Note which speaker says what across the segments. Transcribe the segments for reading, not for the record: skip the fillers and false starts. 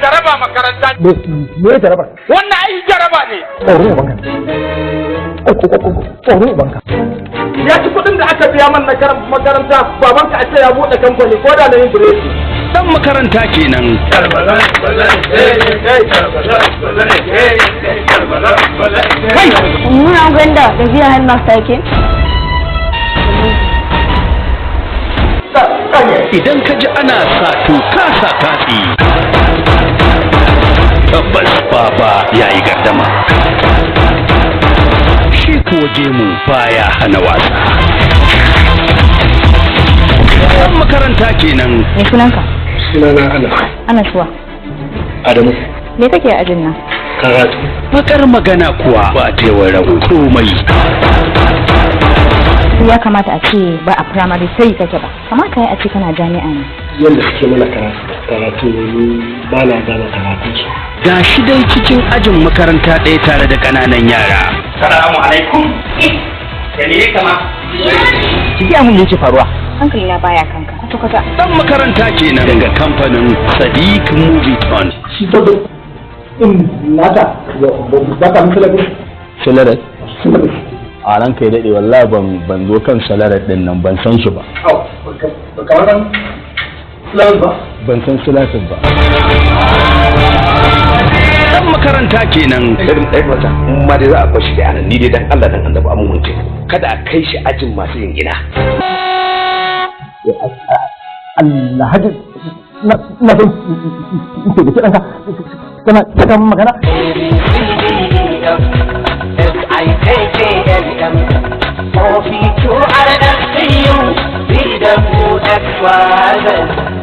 Speaker 1: jaraba makaranta.
Speaker 2: Me jaraba?
Speaker 1: Wannan ai jaraba ne.
Speaker 2: Tsoro banka.
Speaker 1: Ya ci kuɗin da aka biya man na makaranta babanka a ce ya buɗe kamfani ko da na yin biredi.
Speaker 3: Dan makaranta kenan.
Speaker 4: Muna gwanda da biya headmaster yake.
Speaker 3: Idan ka ji ana sato kasa katsi, tabbas baba ya yi gardama. Shi ko gemu baya hana wasa. Dan makaranta kenan.
Speaker 4: Me sunanka?
Speaker 2: Sunana Ana.
Speaker 4: Ana shuwa.
Speaker 2: Adamu.
Speaker 4: Me kake a ajin nan?
Speaker 2: Karatu.
Speaker 3: Bakar magana kuwa ba ta yawan rago komai.
Speaker 4: Ya kamata a ce ba a primary sai kake ba. Kamata ya a ce kana jami'a ne.
Speaker 2: Yanda suke mana karatu ne ba na gane karatu su.
Speaker 3: Ga shi dai cikin ajin makaranta ɗaya tare da ƙananan yara.
Speaker 1: Salamu alaikum. Da ne kama?
Speaker 2: Ki ga mun yake faruwa.
Speaker 4: Hankali na baya kanka. Kwata-kwata.
Speaker 3: Dan makaranta kenan daga kamfanin Sadiq Movie Ton.
Speaker 2: Shi dodo in nata ba ka mun salabi.
Speaker 5: Salarat? A ranka ya daɗe wallahi ban zo kan salarat ɗin nan ban san shi ba.
Speaker 2: Ba kamar nan salarat ba?
Speaker 5: Ban san salarat ba.
Speaker 3: Dan makaranta kenan.
Speaker 6: Irin ɗaya wata in ma dai za a bar shi da yanan ni dai dan Allah dan annabi amin wuce kada a kai shi ajin masu yin gina.
Speaker 2: Allah hajji na san ke da kiɗanka kana magana?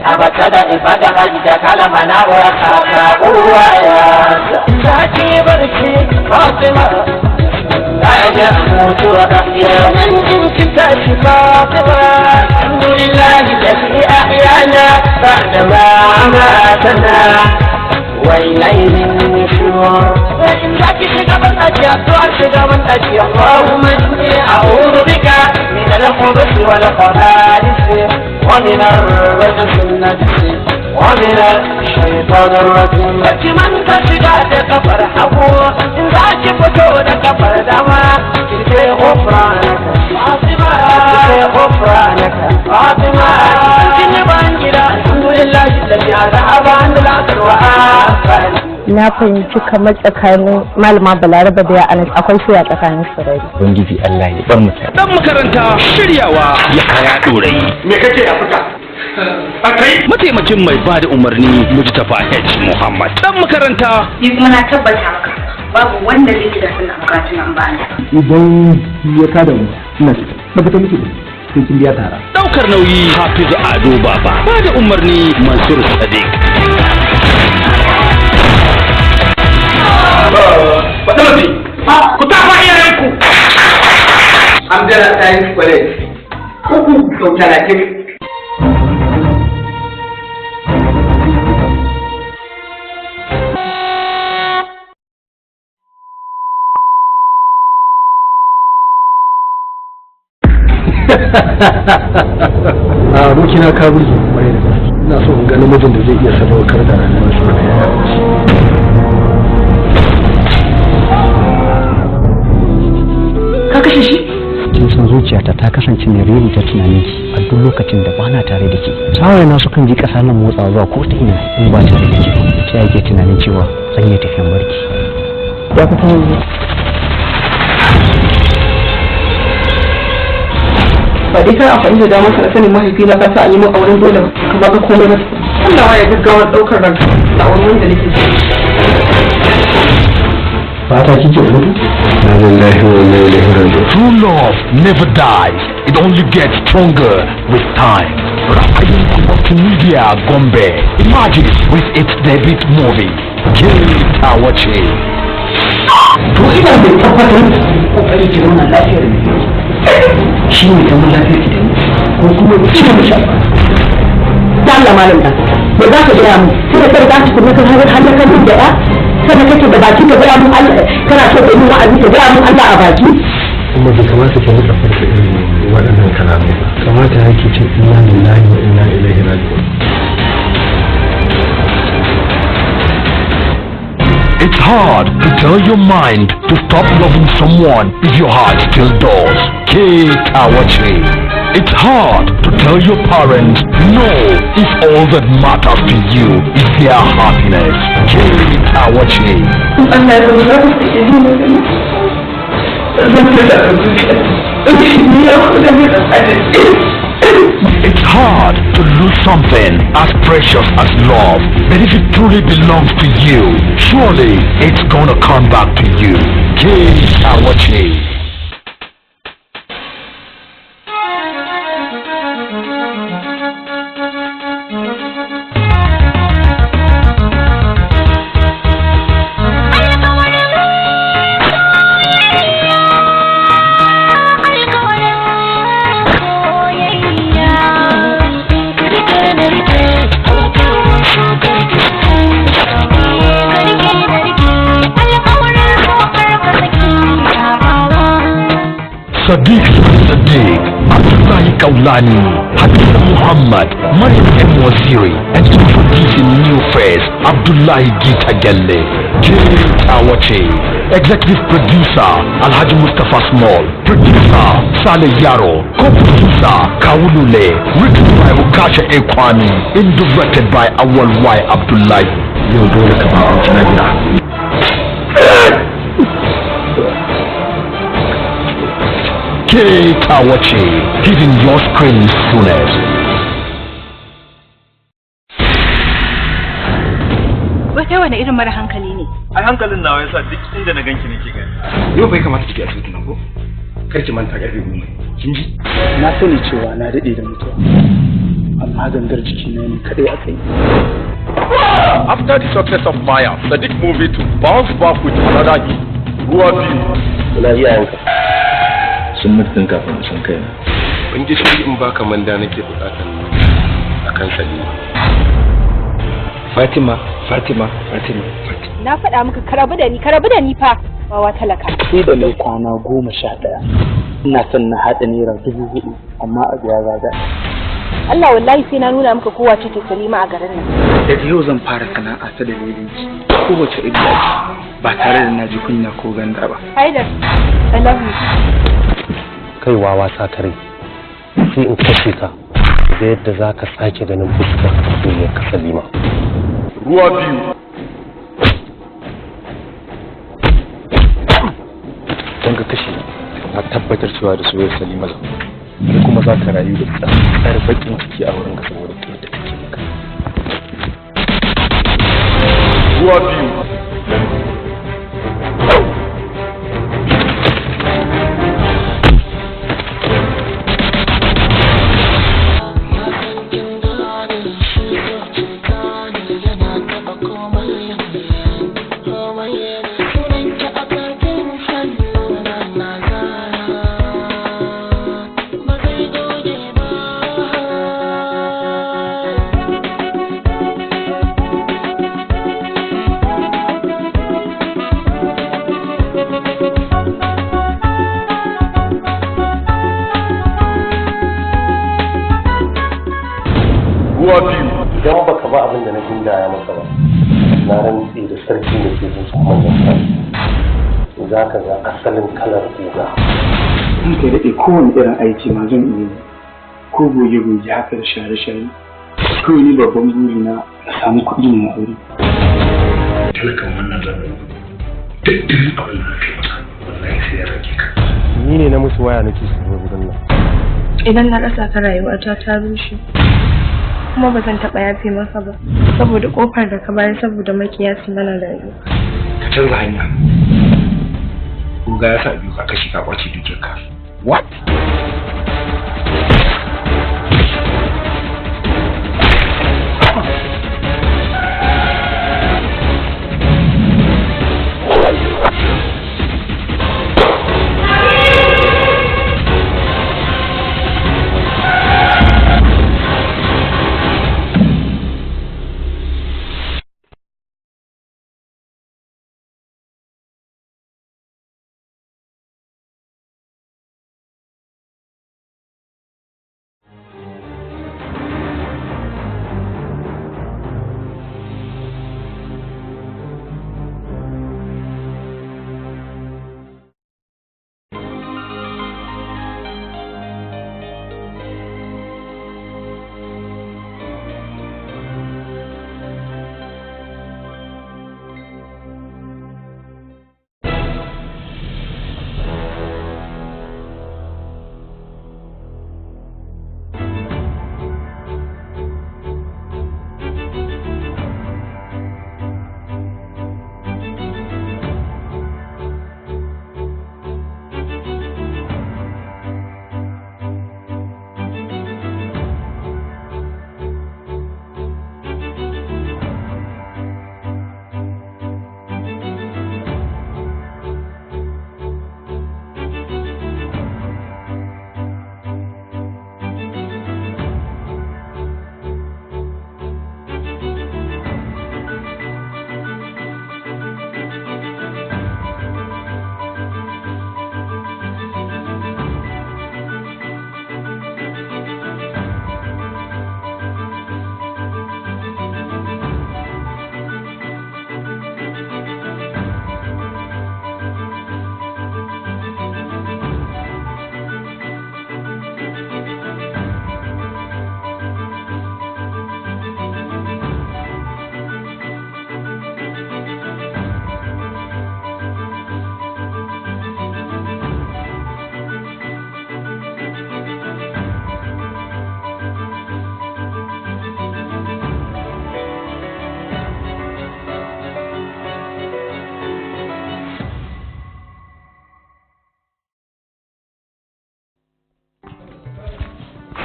Speaker 7: abada ibada hajja kalama na waraka uwa ya zaki barki Fatima ya mutu ya min kitabi Fatima alhamdulillah alladhi ahyana ba'da ma amatana wa ilayhi nushur in zaki shiga ban ajiya to an shiga ban ajiya Allahumma inni a'udhu bika min al-khubuthi wal khaba'ith ومن الرجس النجس ومن الشيطان الرجيم من تشغى كفر حبو إن ذاك فتو كفر دما كيف غفرانك فاطمة كيف غفرانك فاطمة كني بانجلا الحمد لله الذي أذهب عن العسر وآفاني
Speaker 4: Na fahimci kamar tsakanin malama Balaraba da ya Anas akwai shi a tsakanin su rai.
Speaker 5: Ubangiji Allah ya bar mutane.
Speaker 3: Dan makaranta shiryawa ya haya dorai.
Speaker 1: Me kake a fita? Akai
Speaker 3: Mataimakin mai ba da umarni Mujtafa H Muhammad. Dan makaranta.
Speaker 8: Ni kuma na tabbata maka babu wanda zai ci da sun bukatun nan ba ne.
Speaker 2: Idan ya kada mu ina tabbata miki sai kin biya tara.
Speaker 3: Daukar nauyi Hafiz Ado Baba. Ba da umarni Mansur Sadiq.
Speaker 1: Ku tafa iyayenku. Amdala Science College. Sau 30.
Speaker 2: A abokina ka burge kwarai da gaske. Ina so in ga namijin da zai iya sadaukar da rayuwar sa da yawa.
Speaker 8: Ka kashe shi?
Speaker 5: Kin san zuciyata ta kasance mai riri ta tunaninki a duk lokacin da bana tare da ke. Sawaye na sukan ji ƙasa nan motsa zuwa ko ta ina in ba tare da ke. Ta yake tunanin cewa zan yi tafiyan barki.
Speaker 2: Ya ka tawo.
Speaker 8: Ba dai kai amfani da damar ka sanin mahaifina ka sa an yi min auren dole ba kamar ka komai ba. Allah ya gaggawa daukar ranka da auren da nake so.
Speaker 2: Fata kike mutu? Na lillahi wa inna ilaihi raji'un.
Speaker 9: True love never dies. It only gets stronger with time. Ra'ayin multimedia Gombe. Imagine with its debut movie, Gida Waje.
Speaker 2: To ina da tabbatar kokari ki zauna lafiyar ne. Shi ne zaman lafiyar ki da ni. Ko kuma ki da shi.
Speaker 8: Dan Allah malam da. Ba za ka gaya mu sai ka riga ki kuma kan har kan da ya. Sai kake da baki ka gaya mun Allah kana so ka yi wa'azi ka gaya mun Allah a baki.
Speaker 2: Kuma bai kamata ki rika farka irin waɗannan kalamai ba. Kamata yake ce inna lillahi wa inna ilaihi raji'un.
Speaker 9: It's hard to tell your mind to stop loving someone if your heart still does. Waje. It's hard to tell your parents no if all that matters to you is their happiness. Waje. It's hard to lose something as precious as love, but if it truly belongs to you, surely it's gonna come back to you. Waje. Sadiq, Abdullahi Kaulani, Hadith Muhammad, Mariam M. Waziri, and introducing new face, Abdullahi Gida. Waje. Executive Producer, Alhaji Mustafa Small. Producer, Saleh Yaro. Co-producer, Kawulule. Written by Ukasha Ekwani. And directed by Awal Y. Abdullahi. Yo, dole ka ba a tunaniya. Waje, giving your screen soonest.
Speaker 4: Wata wani irin mara hankali ne?
Speaker 1: Ai hankalin nawa yasa duk inda na ganki nake gani. Yau bai kamata kike asibiti nan ko? Kar ki manta garbi mu. Kin ji?
Speaker 2: Na sani cewa na dade da mutuwa, amma gangar jiki na ne kadai aka yi.
Speaker 1: After the success of Maya, Sadiq movie to bounce back with another hit. Ruwa biyu.
Speaker 6: Kuna iyayenka sun mutu kafin san kai na.
Speaker 1: Ban ji shi in baka manda nake bukatar akan Salima.
Speaker 6: Fatima.
Speaker 4: Na faɗa maka karabu da ni fa. Wawa talaka.
Speaker 2: Sai da mai kwana 11 ina son na haɗa naira 4,000 amma a biya zaga.
Speaker 4: Allah wallahi sai na nuna maka kowa ce ta Salima a garin nan.
Speaker 2: Daga yau zan fara sana'a ta dalilin ki. Kowace illa ba tare da na ji kunya ko ganda ba.
Speaker 4: Haidar, I love you.
Speaker 5: Kai wawa sakare, sai in kashe ka da yadda za ka sake ganin fuskar duniyar ka Salima.
Speaker 1: Ruwa biyu.
Speaker 6: Don ka kashe na tabbatar cewa da soyayyar Salima zan kuma za ka rayu da tsar bakin ciki a wurin ka saboda kai da take maka.
Speaker 1: Ruwa biyu.
Speaker 6: Idan baka ba abin da na gindaya maka ba, na rantsi da sarki da ke zuwa manyan kan za ka ga asalin kalar guga.
Speaker 2: In kai daɗe kowane irin aiki ma zan iya ko goge-goge haka da share-share. Kawai ni babban buri na samu kuɗi na aure.
Speaker 6: Talakan wannan zaɓen daddin abin da kai maka wallahi sai ya rage ka.
Speaker 5: Ni ne na musu waya nake su zo gidan nan.
Speaker 4: Idan na rasa ka rayuwata ta rushe. Kuma ba zan taɓa yafe maka ba saboda ƙofar da ka bayar saboda makiyasi mana rayuwa.
Speaker 6: Ka canza hanya. Guga ya sa biyu ka kashi ka kwace dukiyarka. What?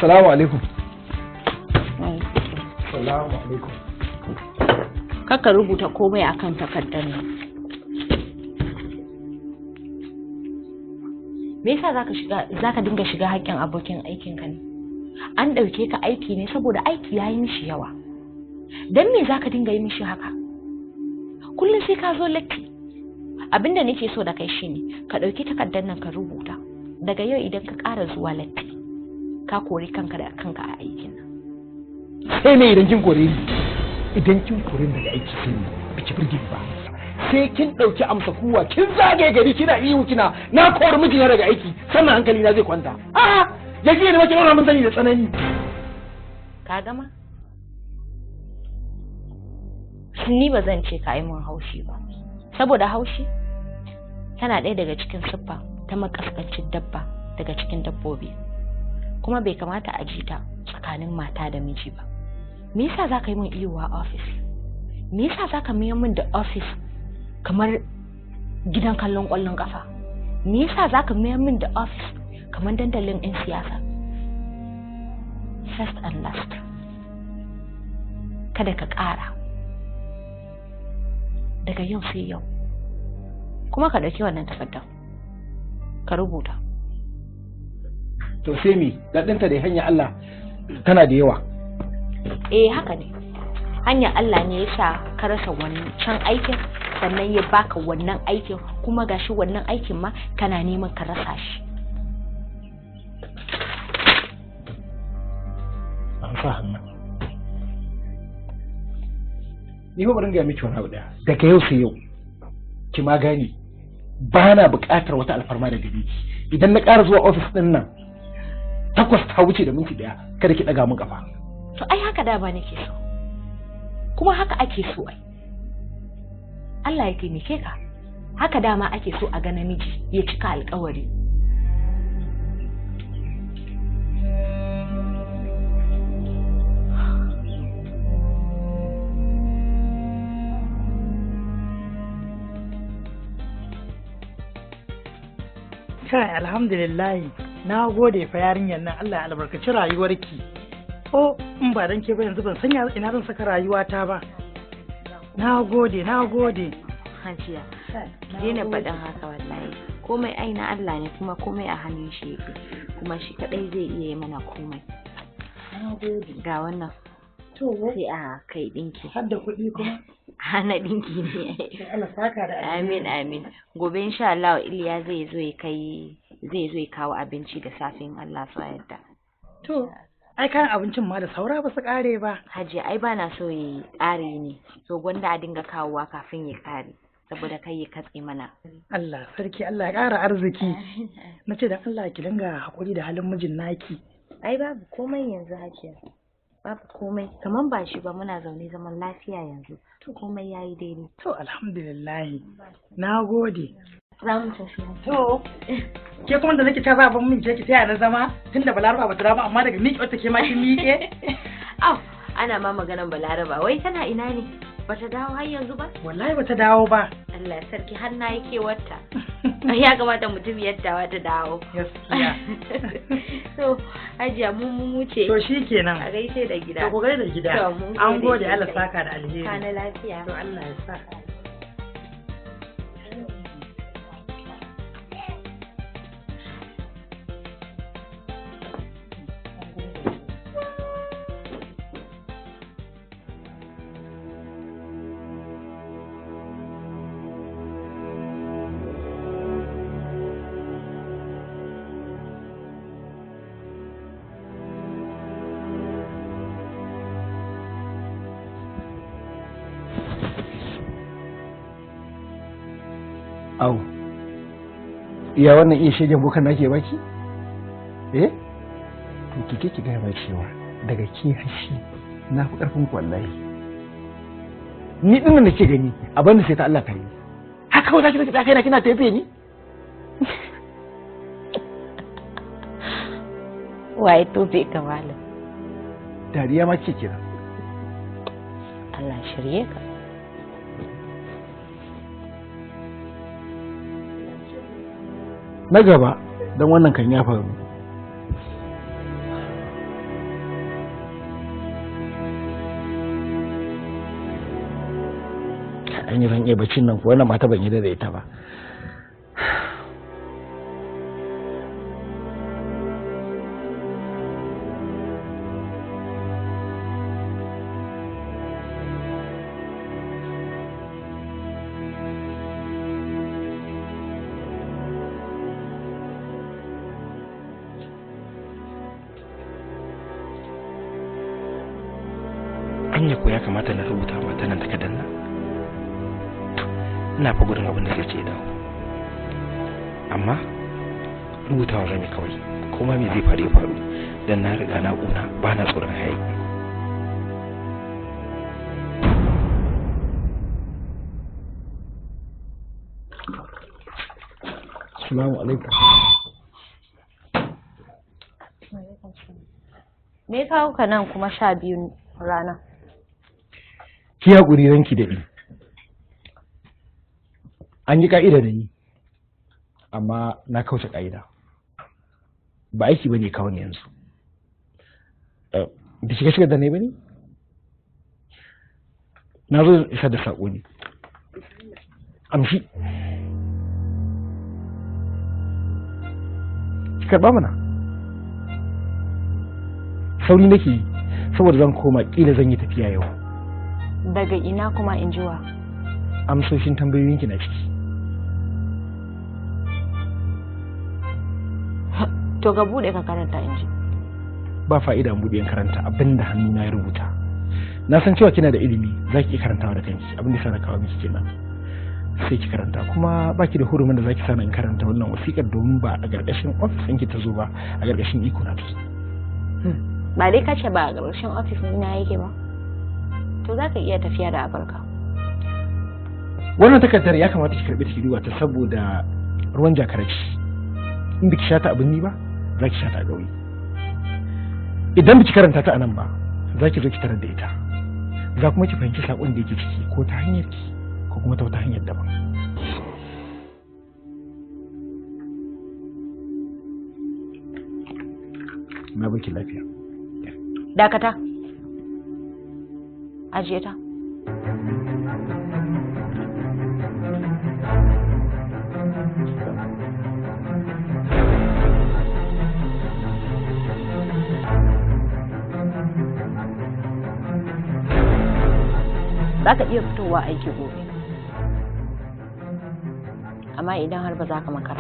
Speaker 2: Assalamu alaikum. Assalamu alaikum.
Speaker 10: Kaka rubuta komai akan takardar nan. Me yasa zaka dinga shiga haƙƙin abokin aikin ka ne? An ɗauke ka aiki ne saboda aiki yayi mishi yawa. Dan me zaka dinga yi mishi haka? Kullum sai ka zo latti. Abinda nake so da kai shine ka ɗauki takardar nan ka rubuta. Daga yau idan ka ƙara zuwa latti, ka kori kanka da kanka a aikin nan.
Speaker 2: Sai ne idan kin kore ni. Idan kin kore ni daga aiki sai ni biki birge ba. Sai kin ɗauki amsa kuwa kin zage gari kina ihu kina na kori mijina daga aiki sannan hankali na zai kwanta. A'a ya ji ne ma kin nuna mun sani da tsanani.
Speaker 10: Ka gama? Ni ba zan ce ka yi mun haushi ba. Saboda haushi tana ɗaya daga cikin siffa ta makaskancin dabba daga cikin dabbobi. Kuma bai kamata a ji ta tsakanin mata da miji ba. Me yasa za ka yi min iyo a ofis? Me yasa za ka mayar min da ofis kamar gidan kallon ƙwallon ƙafa? Me yasa za ka mayar min da ofis kamar dandalin 'yan siyasa? First and last. Kada ka ƙara. Daga yau sai yau. Kuma ka ɗauki wannan takardar. Ka rubuta.
Speaker 2: To sai me? Daɗinta da hanya Allah tana da yawa.
Speaker 10: Haka ne. Hanyar Allah ne ya sa ka rasa wancan aikin sannan ya baka wannan aikin kuma gashi wannan aikin ma kana neman ka rasa shi.
Speaker 2: An sa hannu. Ni ba bari ga miki wani abu daya. Daga yau sai yau. Ki ma gani ba na buƙatar wata alfarma daga gare ki. Idan na ƙara zuwa ofis ɗin nan 8 ta wuce da minti 1 kada ki ɗaga min ƙafa.
Speaker 10: To ai haka da ba nake so. Kuma haka ake so ai. Allah ya taimake ka. Haka dama ake so a ga namiji ya cika alƙawari.
Speaker 11: Kai alhamdulillah na gode fa yarinyar nan Allah ya albarkaci rayuwarki. Oh in ba dan ke ba yanzu ban sanya ina zan saka rayuwata ba. Na gode.
Speaker 10: Hajiya, daina faɗin haka wallahi. Komai aina Allah ne kuma komai a hannun shi yake. Kuma shi kadai zai iya yi mana komai.
Speaker 11: Na gode.
Speaker 10: Ga wannan.
Speaker 11: To
Speaker 10: sai a kai dinki.
Speaker 11: Har da kuɗi kuma?
Speaker 10: Hana dinki ne.
Speaker 11: Allah saka da
Speaker 10: Amin. Gobe insha Allah Iliya zai zo ya kawo abinci da safin Allah so yadda.
Speaker 11: To ai kan abincin ma da saura ba su kare ba.
Speaker 10: Haji ai ba na so ya kare ne. So gwanda a dinga kawowa kafin ya kare saboda kai ya katse mana.
Speaker 11: Allah sarki Allah ya ƙara arziki. Na ce da Allah ki dinga hakuri da halin mijin naki.
Speaker 10: Ai babu komai yanzu Hajiya. Babu komai kaman ba shi ba muna zaune zaman lafiya yanzu. To komai yayi daidai.
Speaker 11: To alhamdulillah. Na gode.
Speaker 10: Za mu tafi.
Speaker 11: To ke kuma da nake ta za ban min je ki taya na zama tunda Balaraba ba ta dawo amma daga miƙe wata ke ma kin miƙe.
Speaker 10: Au ana ma maganan Balaraba wai tana ina ne? Bata dawo har yanzu ba?
Speaker 11: Wallahi bata dawo ba.
Speaker 10: Allah sarki har na yake wata. Ya kamata mutum yadda ta dawo.
Speaker 11: Gaskiya.
Speaker 10: So Hajiya mu ce.
Speaker 11: To shikenan.
Speaker 10: A gaishe da gida.
Speaker 11: To ku gaishe da gida. An gode Allah saka da alheri.
Speaker 10: Kana lafiya.
Speaker 11: To Allah ya sa.
Speaker 2: Au, iya wannan iya shegen bokan nake baki? To ki gaya mai cewa daga ke hashi na fi ƙarfin ku wallahi. Ni ɗin da ke gani abin da sai ta Allah ta yi. Haka kawai zaki zaki kai na kina tafe ni?
Speaker 10: Waye tofe ka malam?
Speaker 2: Dariya ma ce kira.
Speaker 10: Allah shirye ka.
Speaker 2: Na gaba don wannan kan ya faru an yi zan iya baccin nan ko wannan mata ban yi da ita ba. Anya ko ya kamata na rubuta mata nan takardar nan? Ina fa gudun abin da zai ce dawo. Amma rubutawa zan yi kawai, kuma me zai faru ya faru, dan na riga na ƙuna ba na tsoron hayi. Assalamu alaikum.
Speaker 10: Me ya kawo ka nan kuma 12 rana?
Speaker 2: Ki haƙuri ranki da ni. An yi ka'ida da ni, amma na kauce ka'ida. Ba aiki bane kawo ne yanzu. Da shiga da ne bane? Na zo isa da saƙo ne. Amshi. Ki karɓa mana. Sauri nake yi, saboda zan koma ƙila zan yi tafiya yau.
Speaker 10: Daga ina kuma in jiwa?
Speaker 2: Amsoshin tambayoyinki na ciki.
Speaker 10: To ka bude ka karanta in ji.
Speaker 2: Ba fa'ida bude in karanta abinda hannuna ya rubuta. Na san cewa kina da ilimi, zaki iya karantawa da kanki. Abin da sa na kawo miki kenan. Sai ki karanta, kuma baki da hurumin da zaki sana in karanta wannan wasiƙar domin ba a gargashin office ɗinki ta zo ba, a gargashin iko na ta zo.
Speaker 10: Ba dai kace ba a gargashin office ɗina yake ba. To za ka iya tafiya da abarka.
Speaker 2: Wannan takardar ya kamata ki karɓi ta ta saboda ruwan jakaraci. In biki sha ta abin ni ba, za ki sha ta a gauyi. Idan biki karanta ta a nan ba, za ki zo ki tarar da ita. Za kuma ki fahimci saƙon da yake ciki ko ta hanyar ki ko kuma ta wata hanyar daban. Na baki lafiya.
Speaker 10: Dakata. Ajiye ta. Za ka iya fitowa aiki gobe, amma idan har ba za ka makara.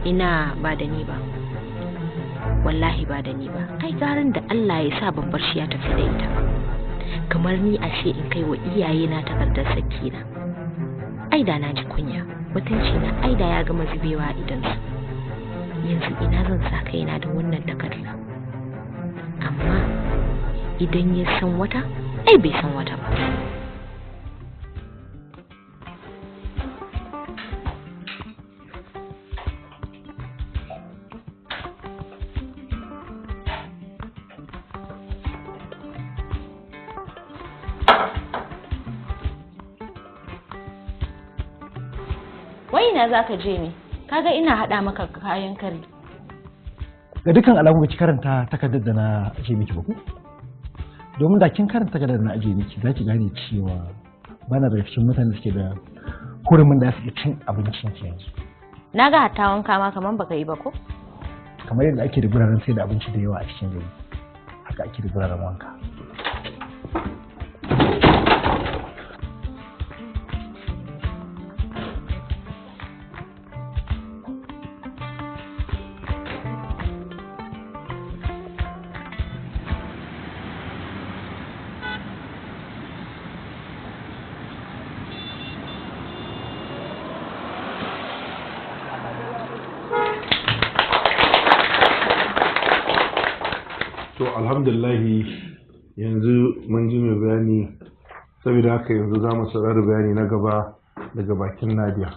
Speaker 10: Ina ba da ni ba, wallahi ba da ni ba. Ai garin da Allah ya sa ban bar shi ya tafi da ita, kamar ni a ce in kai wa iyaye na takardar sakina. Ai da na ji kunya, mutunci na ai da ya gama zubewa idan su. Yanzu ina zan sa kaina da wannan takarda? Amma idan ya san wata, ai bai san wata ba. Wai ina za ka je ne? Kaga ina haɗa maka kayan kari.
Speaker 2: Ga dukkan alamu ba ki karanta takardar da na aje miki ba ku? Domin da kin karanta takardar da na aje miki za ki gane cewa bana daga cikin mutanen da suke da hurumin da su cin abincin ki yanzu.
Speaker 10: Na ga hatta wanka ma kaman baka yi ba ko?
Speaker 2: Kamar yadda ake da guraren sai da abinci da yawa a cikin gari, haka ake da guraren wanka.
Speaker 12: Alhamdulillahi yanzu mun ji mai bayani, saboda haka yanzu za mu saurari bayani na gaba daga bakin Nadia.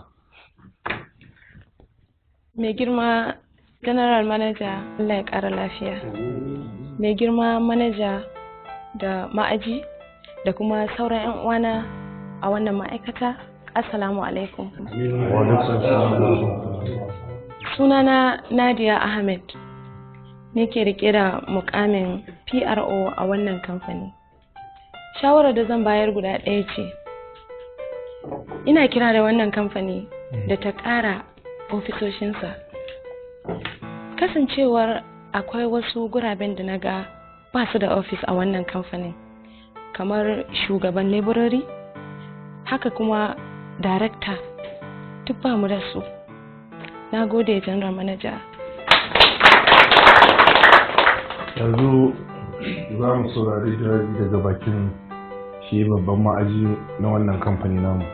Speaker 4: Mai girma General Manager, Allah ya ƙara lafiya. Mai girma Manager da ma'aji da kuma sauran 'yan uwana a wannan ma'aikata, Assalamu alaikum. Sunana Nadia Ahmed. ne ke rike da mukamin PRO a wannan kamfani. Shawarar da zan bayar guda ɗaya ce. Ina kira da wannan kamfani da ta ƙara ofisoshinsa. Kasancewar akwai wasu guraben da na ga ba su da ofis a wannan kamfanin, kamar shugaban laborari, haka kuma darakta, duk ba mu da su. Na gode, general manager.
Speaker 12: Yanzu za mu saurari jawabi daga bakin shi babban ma'aji na wannan kamfani namu.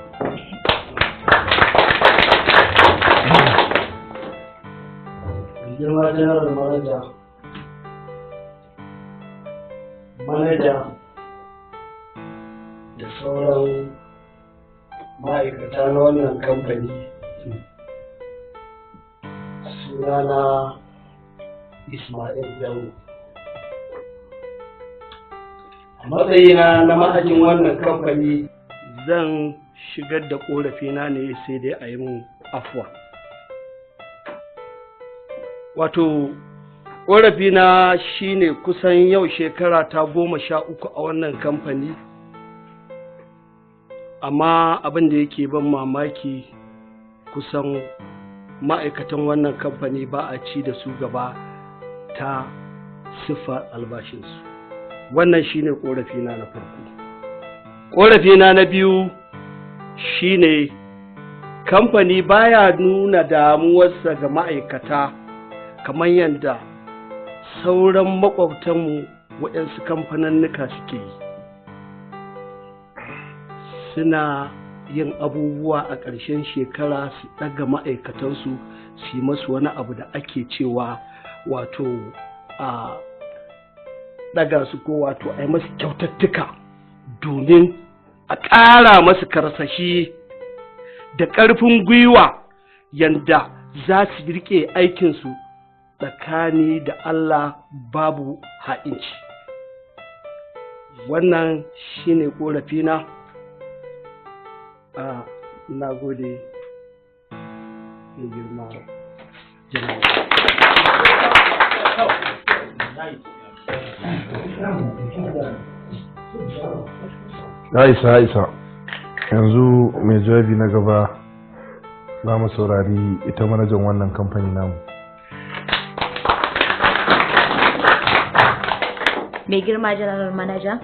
Speaker 13: Girma general manager da sauran ma'aikata na wannan kamfani, sunana Ismail Bello. A matsayina na ma'ajin wannan kamfani zan shigar da ƙorafina ne, sai dai a yi mun afuwa. Wato ƙorafina shine kusan yau shekara ta 13 a wannan kamfani, amma abin da yake ban mamaki kusan ma'aikatan wannan kamfani ba a ci da su gaba ta siffar albashinsu. Wannan shine ƙorafina na farko. Ƙorafina na biyu shine kamfani baya nuna damuwarsa ga ma'aikata kamar yadda sauran makwabtanmu waɗansu kamfaninnika suke yi. Suna yin abubuwa a ƙarshen shekara su ɗaga ma'aikatansu su yi masu wani abu da ake cewa wato a ɗaga su, ko wato a yi masu kyautattuka domin a ƙara masu karsashi da ƙarfin gwiwa yanda za su riƙe aikinsu tsakani da Allah babu ha'inci. Wannan shine ƙorafina. Na gode mai girma
Speaker 12: ya isa yanzu mai jawabi na gaba za mu saurari ita manajan wannan kamfani namu.
Speaker 10: Mai girma general manager,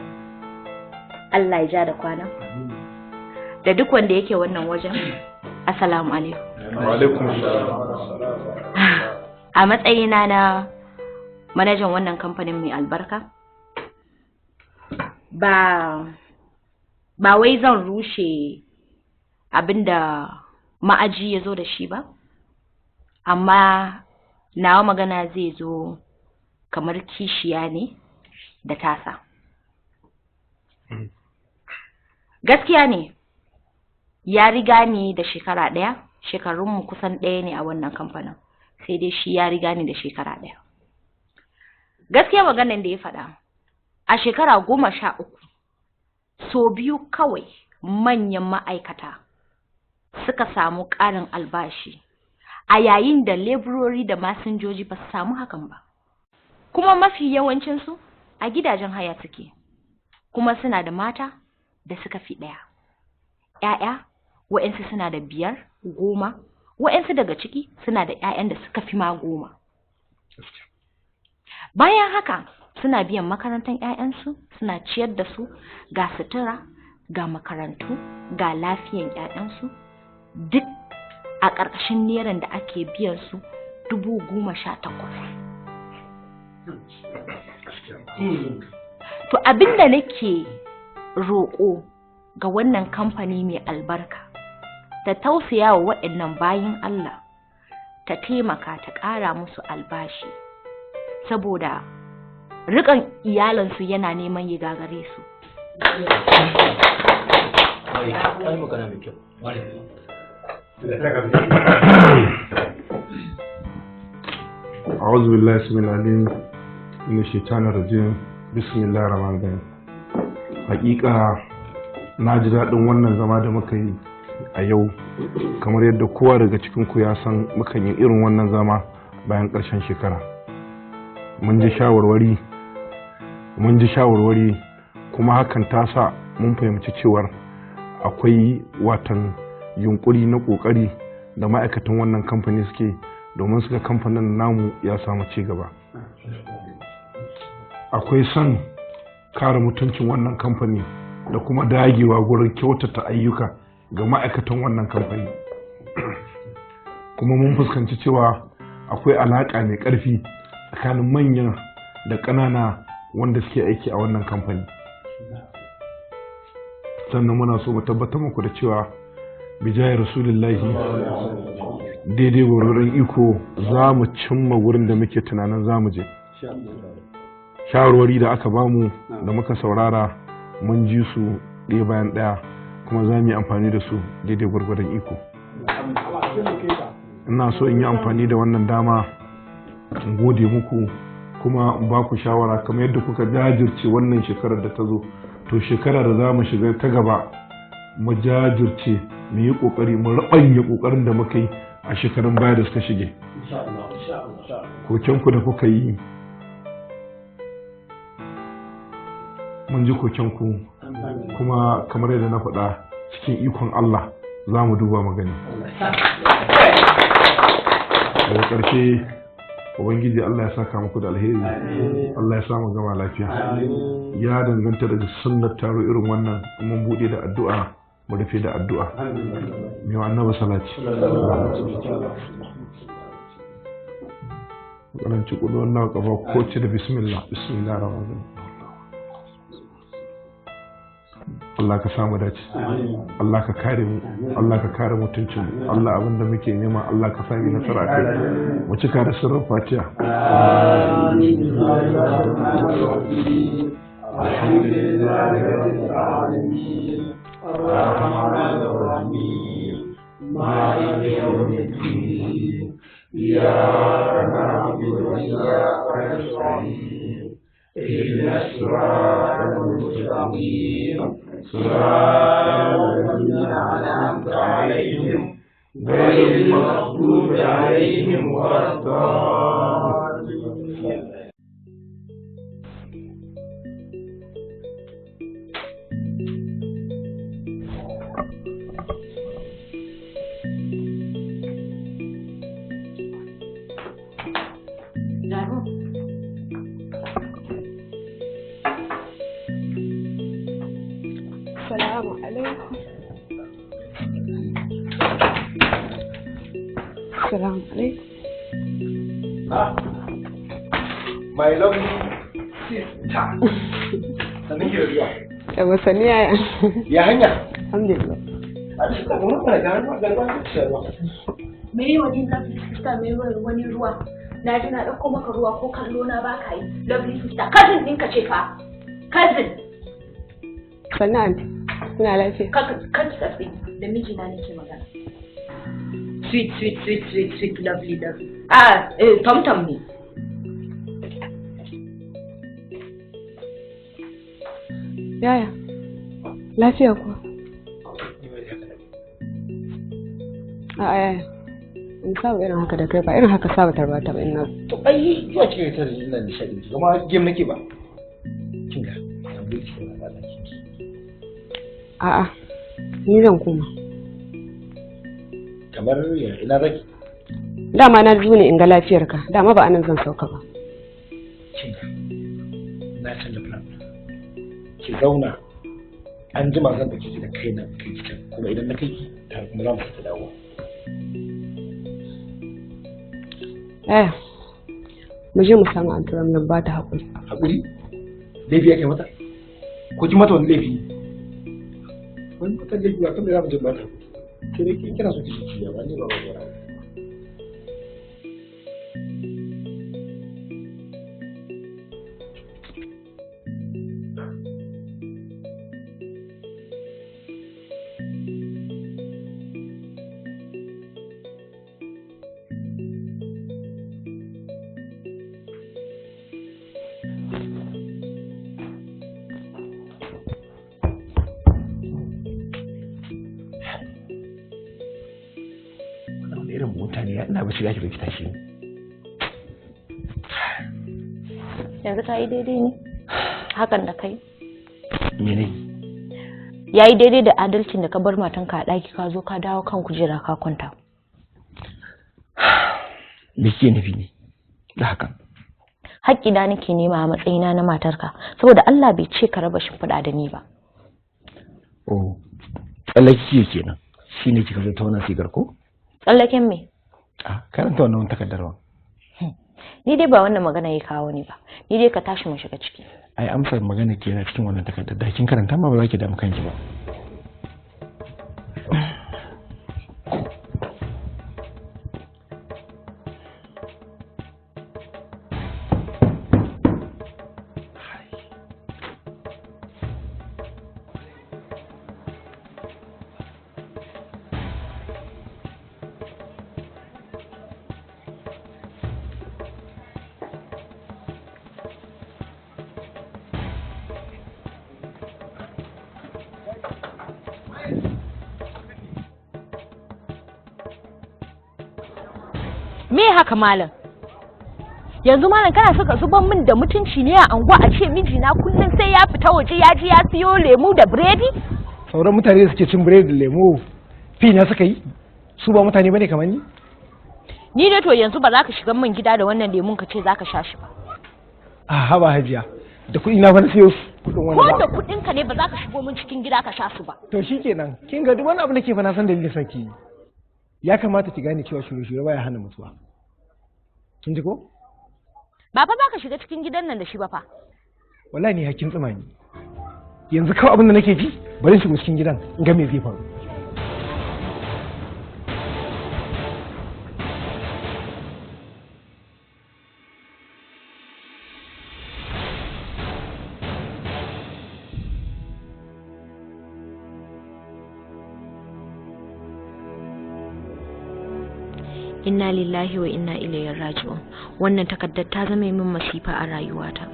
Speaker 10: Allah ya ja da kwana, da duk wanda yake wannan wajen, assalamu alaikum.
Speaker 12: Wa alaikum
Speaker 10: A matsayina na manajan wannan kamfanin mai albarka, ba wai zan rushe abinda ma'aji ya zo da shi ba, amma nawa magana zai zo kamar kishiya ne da tasa. Gaskiya ne, ya riga ni da shekara ɗaya, shekarunmu kusan ɗaya ne a wannan kamfanin, sai dai shi ya riga ni da shekara ɗaya. Gaskiya maganan da ya faɗa, a shekara 13, so 2 kawai manyan ma'aikata suka samu ƙarin albashi, a yayin da leburori da masinjoji ba su samu hakan ba. Kuma mafi yawancinsu a gidajen haya suke, kuma suna da mata da suka fi ɗaya. ‘Ya'ya, wa'yansu suna da 5, 10, wa'yansu daga ciki suna da ‘ya'yan da suka fi ma 10. Bayan haka suna biyan makarantar ‘ya'yansu, suna ciyar da su, ga sutura, ga makarantu, ga lafiyan ‘ya'yansu, duk a ƙarƙashin neran da ake biyan su 18,000. To abinda nake roƙo ga wannan kamfani mai albarka, ta tausaya wa waɗannan bayin Allah, ta taimaka ta ƙara musu albashi, saboda riƙon iyalansu yana neman ya gagare su.
Speaker 12: أعوذ بالله السميع العليم من الشيطان الرجيم بسم الله الرحمن الرحيم. حقيقة na ji daɗin wannan zama da muka yi a yau, kamar yadda kowa daga cikin ku ya san mukan yi irin wannan zama bayan ƙarshen shekara. mun ji shawarwari kuma hakan ta sa mun fahimci cewar akwai watan yunkuri na kokari da ma'aikatan wannan kamfani suke domin suka kamfanin namu ya samu ci gaba. Akwai son kare mutuncin wannan kamfani da kuma dagewa gurin kyautata ayyuka ga ma'aikatan wannan kamfani. Kuma mun fuskanci cewa akwai alaƙa mai ƙarfi tsakanin manyan da ƙanana wanda suke aiki a wannan kamfani. Sannan muna so mu tabbatar muku da cewa bijayar rasulullahi daidai gwargwaron iko za mu cimma wurin da muke tunanin za mu je. Shawarwari da aka bamu da muka saurara mun ji su ɗaya bayan ɗaya kuma za mu yi amfani da su daidai gwargwaron iko. Ina so in yi amfani da wannan dama in gode muku kuma in ba ku shawara kamar yadda kuka jajirce wannan shekarar da ta zo, to shekarar da za mu shiga ta gaba mu jajirce mu yi kokari mu rabanya kokarin da muka yi a shekarun baya da suka shige. Kokenku da kuka yi mun ji kokenku kuma kamar yadda na faɗa cikin ikon Allah za mu duba magani. Daga ƙarshe Ubangiji Allah ya saka muku da alheri, Allah ya samu gama lafiya. Ya danganta daga sunnar taro irin wannan mun buɗe da addu'a mu rufe da addu'a. Mai wa annabi salati. Wannan ci kudu wannan kafa ko ce da bismillah rahmanir Allah ka samu dace, Allah ka kare mu, Allah ka kare mutuncin mu, Allah abinda muke nema Allah ka sami nasara kai, mu cika da sirrin Fatiha.
Speaker 7: صراط الذين أنعمت عليهم غير المغضوب عليهم ولا الضالين.
Speaker 4: Assalamu alaikum. Assalamu alaikum.
Speaker 1: My lovely sister. Sanin ki ruwa.
Speaker 4: Yawa sani yaya.
Speaker 1: Ya hanya.
Speaker 4: Alhamdulillah.
Speaker 1: A cikin mun fara gano garba da ruwa.
Speaker 10: Me yi wani lovely sister me wani ruwa? Na ji na ɗauko maka ruwa ko kallo na ba ka yi. Lovely sister cousin ɗinka ce fa. Cousin.
Speaker 4: Sannan ina lafiya.
Speaker 10: Kan tsatsi da mijina nake magana. Sweet, lovely. Tom ne.
Speaker 4: Yaya, lafiya kuwa? A'a yaya, in saba irin haka da kai ba irin haka saba tarbata ba ina.
Speaker 1: To ai zuwa cikin ta da ina nishadi kuma game nake ba. Kinga, tambayi ki na da ki.
Speaker 4: A'a, ni zan koma.
Speaker 1: Kamar ina zaki?
Speaker 4: Dama na zo ne in ga lafiyarka, dama ba anan zan sauka ba.
Speaker 1: Kinga, na canza plan. Ki zauna, an jima zan dauke ki da kaina kai ki kuma idan na kai ki tare kuma za mu fita dawo.
Speaker 4: Mu je mu samu anturam nan ba ta haƙuri.
Speaker 1: Haƙuri? Laifi yake mata? Ko ki mata wani laifi? Wani mata laifi ba kamar za mu je ba ta haƙuri. Ke dai kina so ki ci ba ni ba ba.
Speaker 2: irin mutane ya ina ba shiga ki tashi
Speaker 10: yanzu ka yi daidai ne hakan da kai?
Speaker 1: Mene?
Speaker 10: Ya yi daidai da adalcin da ka bar matanka a ɗaki ka zo ka dawo kan kujera ka kwanta.
Speaker 1: Me ke nufi ne da hakan?
Speaker 10: Haƙƙina nake nema a matsayina na matarka saboda Allah bai ce ka raba shimfiɗa da ni ba.
Speaker 1: Oh, tsallaki kenan. Shi ne kika zo ta wannan sigar ko?
Speaker 10: Tsallaken me?
Speaker 1: Karanta wannan takardar wa.
Speaker 10: Ni dai ba wannan magana ya kawo ni ba. Ni dai ka tashi mu shiga ciki.
Speaker 1: Ai amsar magana ke na cikin wannan takardar. Da kin karanta ma ba za ki damu kanki ba.
Speaker 10: Me haka malam? Yanzu malam kana saka zuban min da mutunci ne a anguwa a ce mijina kullum sai ya fita waje ya je ya siyo lemu da biredi?
Speaker 2: Sauran mutane da suke cin biredi da lemu fi na suka yi? Su ba mutane bane kamar ni?
Speaker 10: Ni dai to yanzu ba za ka shiga min gida da wannan lemun ka ce za ka sha shi ba.
Speaker 2: Haba Hajiya, da kuɗi na fa na siyo su kuɗin wani ba.
Speaker 10: Ko da kuɗin ka ne ba za ka shigo min cikin gida ka sha su ba.
Speaker 2: To shikenan, kin ga duk wani abu nake fa na san dalilin saki. Ya kamata ki gane cewa shirye-shirye baya hana mutuwa. Kin ji ko?
Speaker 10: Ba fa za ka shiga cikin gidan nan da shi ba fa.
Speaker 2: Wallahi ni hakkin tsima ne. Yanzu kawai abin da nake ji, bari in shiga cikin gidan in ga me zai faru.
Speaker 10: Inna lillahi wa inna ilaihi raji'un. Wannan takaddar ta zama min masifa a rayuwata.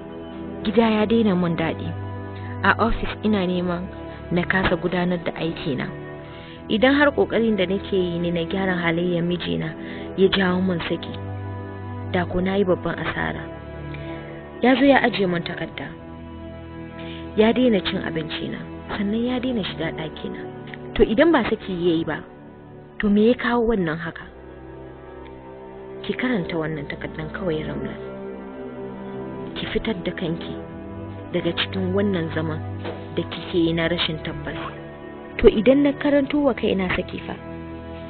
Speaker 10: Gida ya daina mun daɗi. A ofis ina neman na kasa gudanar da aikina. Idan har kokarin da nake yi ne na gyara halayyar mijina ya jawo mun saki, da ko nayi babban asara. Ya zo ya ajiye mun takarda. Ya daina cin abinci na, sannan ya daina shiga ɗakina. To idan ba saki yayi ba, to me ya kawo wannan haka? Ki karanta wannan takardar kawai Ramla. Ki fitar da kanki daga cikin wannan zaman da kike yi na rashin tabbas. To idan na karanto wa kaina saki fa,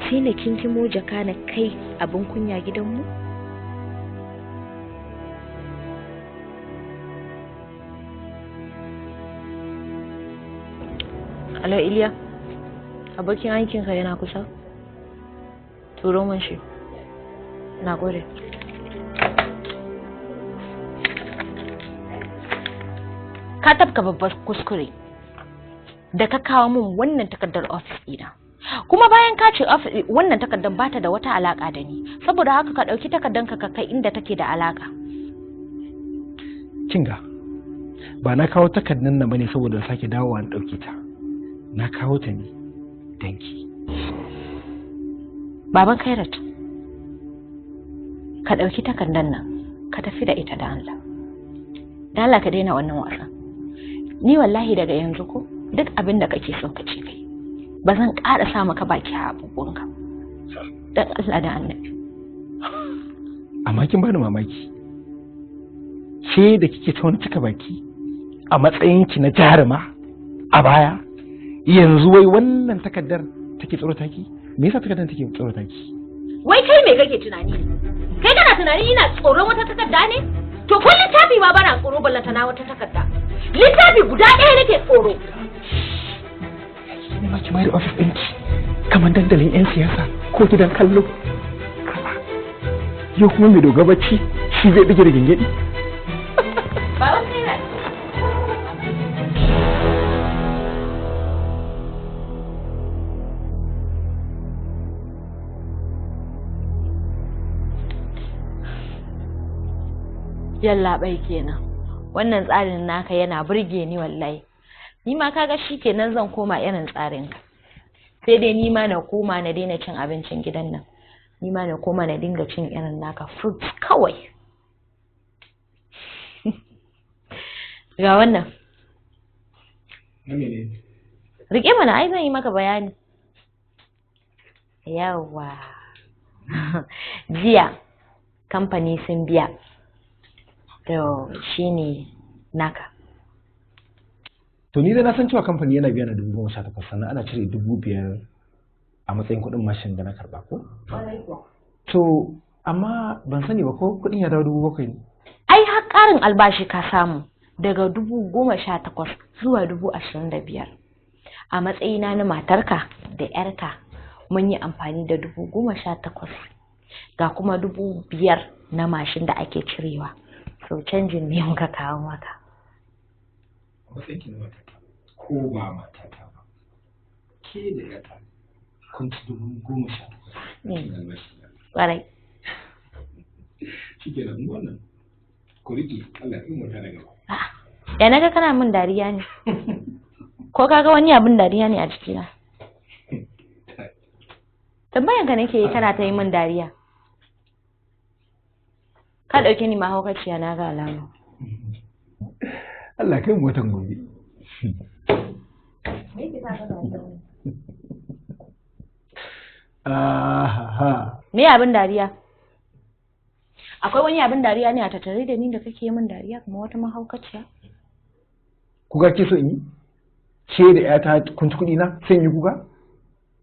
Speaker 10: sai na kinkimo jaka na kai abin kunya gidanmu? Alo Iliya, abokin aikinka yana kusa? Turo mun shi. Na gode. Ka tafka babbar kuskure da ka kawo min wannan takardar ofis ɗina. Kuma bayan ka ce wannan takardar bata da wata alaka da ni, saboda haka ka ɗauki takardar ka kai inda take da alaka.
Speaker 2: Kinga, ba na kawo takardar nan bane saboda sake dawowa na ɗauke ta. Na kawo ta ne danki.
Speaker 10: Baban Kairat, ka ɗauki takardar nan ka tafi da ita da Allah. Da Allah ka daina wannan wasan. Ni wallahi daga yanzu ko duk abin da kake so ka ce kai. Ba zan ƙara sa maka baki a abubuwanka. Dan Allah da Annabi.
Speaker 2: Amma kin bani mamaki. Ke da kike ta wani cika baki a matsayinki na jaruma a baya, yanzu wai wannan takardar take tsorata ki? Me yasa takardar take tsorata ki?
Speaker 10: Wai kai me kake tunani ne? Kai kana tunani ina tsoron wata takarda ne? To ko littafi ma bana tsoro ballanta na wata takarda. Littafi guda ɗaya nake tsoro.
Speaker 2: Ne ma ki mai da ofis ɗinki kamar dandalin 'yan siyasa ko gidan kallo. Yau kuma mai doga bacci shi zai bige da gingedi.
Speaker 10: Ba wani ne. Yallaɓai kenan. Wannan tsarin naka yana burge ni wallahi. Ni ma kaga kenan zan koma irin tsarin ka. Sai dai ni ma na koma na daina cin abincin gidan nan. Ni ma na koma na dinga cin irin naka fruits kawai. Ga wannan. Rike mana ai zan yi maka bayani. Yawa. Jiya kamfani sun biya. To shine naka.
Speaker 2: To ni dai na san cewa kamfani yana biya na 18,000 sannan ana cire 5,000 a matsayin kuɗin mashin da na karɓa ko? To amma ban sani ba ko kuɗin ya dawo 7,000 ne?
Speaker 10: Ai har ƙarin albashi ka samu daga 18,000 zuwa 25,000. A matsayina na matarka da 'yarka mun yi amfani da 18,000 ga kuma 5,000 na mashin da ake cirewa. So canjin ne muka kawo maka.
Speaker 1: Matsayin na matata ko ba matata ba. Ke da 'yata kun ci 18,000.
Speaker 10: Ƙwarai.
Speaker 1: Shi ke nan wannan. Ku riƙe Allah in mota na gaba.
Speaker 10: Ya naga kana min dariya ne. Ko kaga wani abin dariya ne a jikina? Tambayan ka nake yi kana ta yi min dariya. Ka ɗauke ni mahaukaciya na ga alama.
Speaker 2: Allah kai mu watan gobe.
Speaker 10: Me abin dariya? Akwai wani abin dariya ne a tattare da ni da kake min dariya kuma wata mahaukaciya?
Speaker 2: Kuka ke so in yi? Ke da 'yata kun ci kuɗi na sai in yi kuka?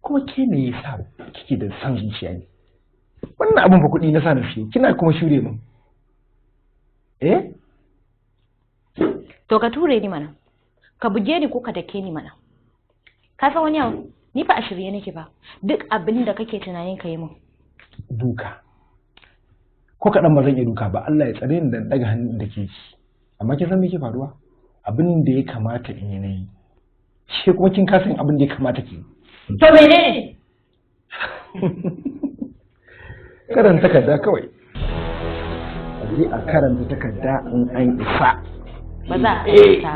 Speaker 2: Kuma ke me yasa kike da san zuciya ne? Wannan abin fa kuɗi na sa na siyo, kina kuma shure min.
Speaker 10: To ka ture ni mana. Ka buge ni ko ka dake ni mana. Ka san wani abu? Ni fa a shirye nake ba. Duk abin da kake tunanin ka yi min.
Speaker 2: Duka. Ko kaɗan ba zan iya duka ba, Allah ya tsare ni da ɗaga hannun da ke ci. Amma kin san me ke faruwa? Abin da ya kamata in yi na yi. Shi kuma kin kasa yin abin da ya kamata ki yi.
Speaker 10: To menene?
Speaker 2: Karanta takarda kawai. A je a karanta takarda in an isa.
Speaker 10: Ba za a karanta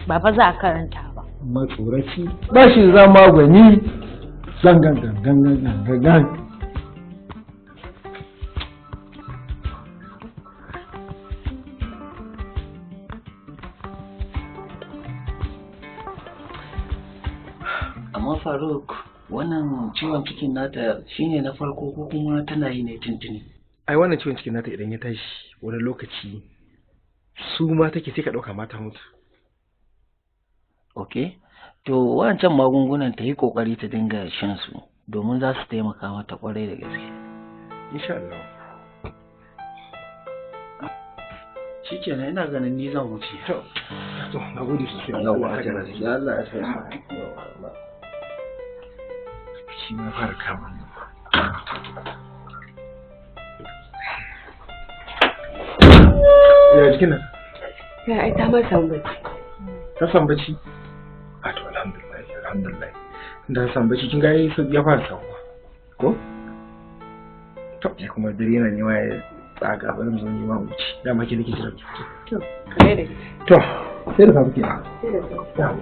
Speaker 10: ba. Ba za a karanta ba.
Speaker 2: Matsoraci ba shi zama gwani. Gangan gangan gangan gangan.
Speaker 14: Amma Faruk, wannan ciwon cikin nata shine na farko ko kuma tana yi ne tuntuni?
Speaker 2: Ai wannan ciwon cikin nata idan ya tashi wani lokaci su ma take sai ka ɗauka mata mutu.
Speaker 14: Ok, to wancan magungunan ta yi ƙoƙari ta dinga shan su domin za su taimaka mata ƙwarai da gaske.
Speaker 2: Insha Allah.
Speaker 14: Shi kenan ina ganin ni zan wuce.
Speaker 2: To, na gode sosai.
Speaker 14: Allah ya sa.
Speaker 2: Shi ma fara kama ne. Ya jikin nan?
Speaker 15: Ya ai ta ma samu bacci.
Speaker 2: Ta samu bacci? A to alhamdulillah, alhamdulillah. Da samu bacci kin ga ya fara samuwa. Ko? To, ya kuma dare yana nema ya tsaga bari mu zo nema mu ci. Dama ke nake jira.
Speaker 15: To, kai da.
Speaker 2: To, sai da samu kenan.
Speaker 15: Sai da samu.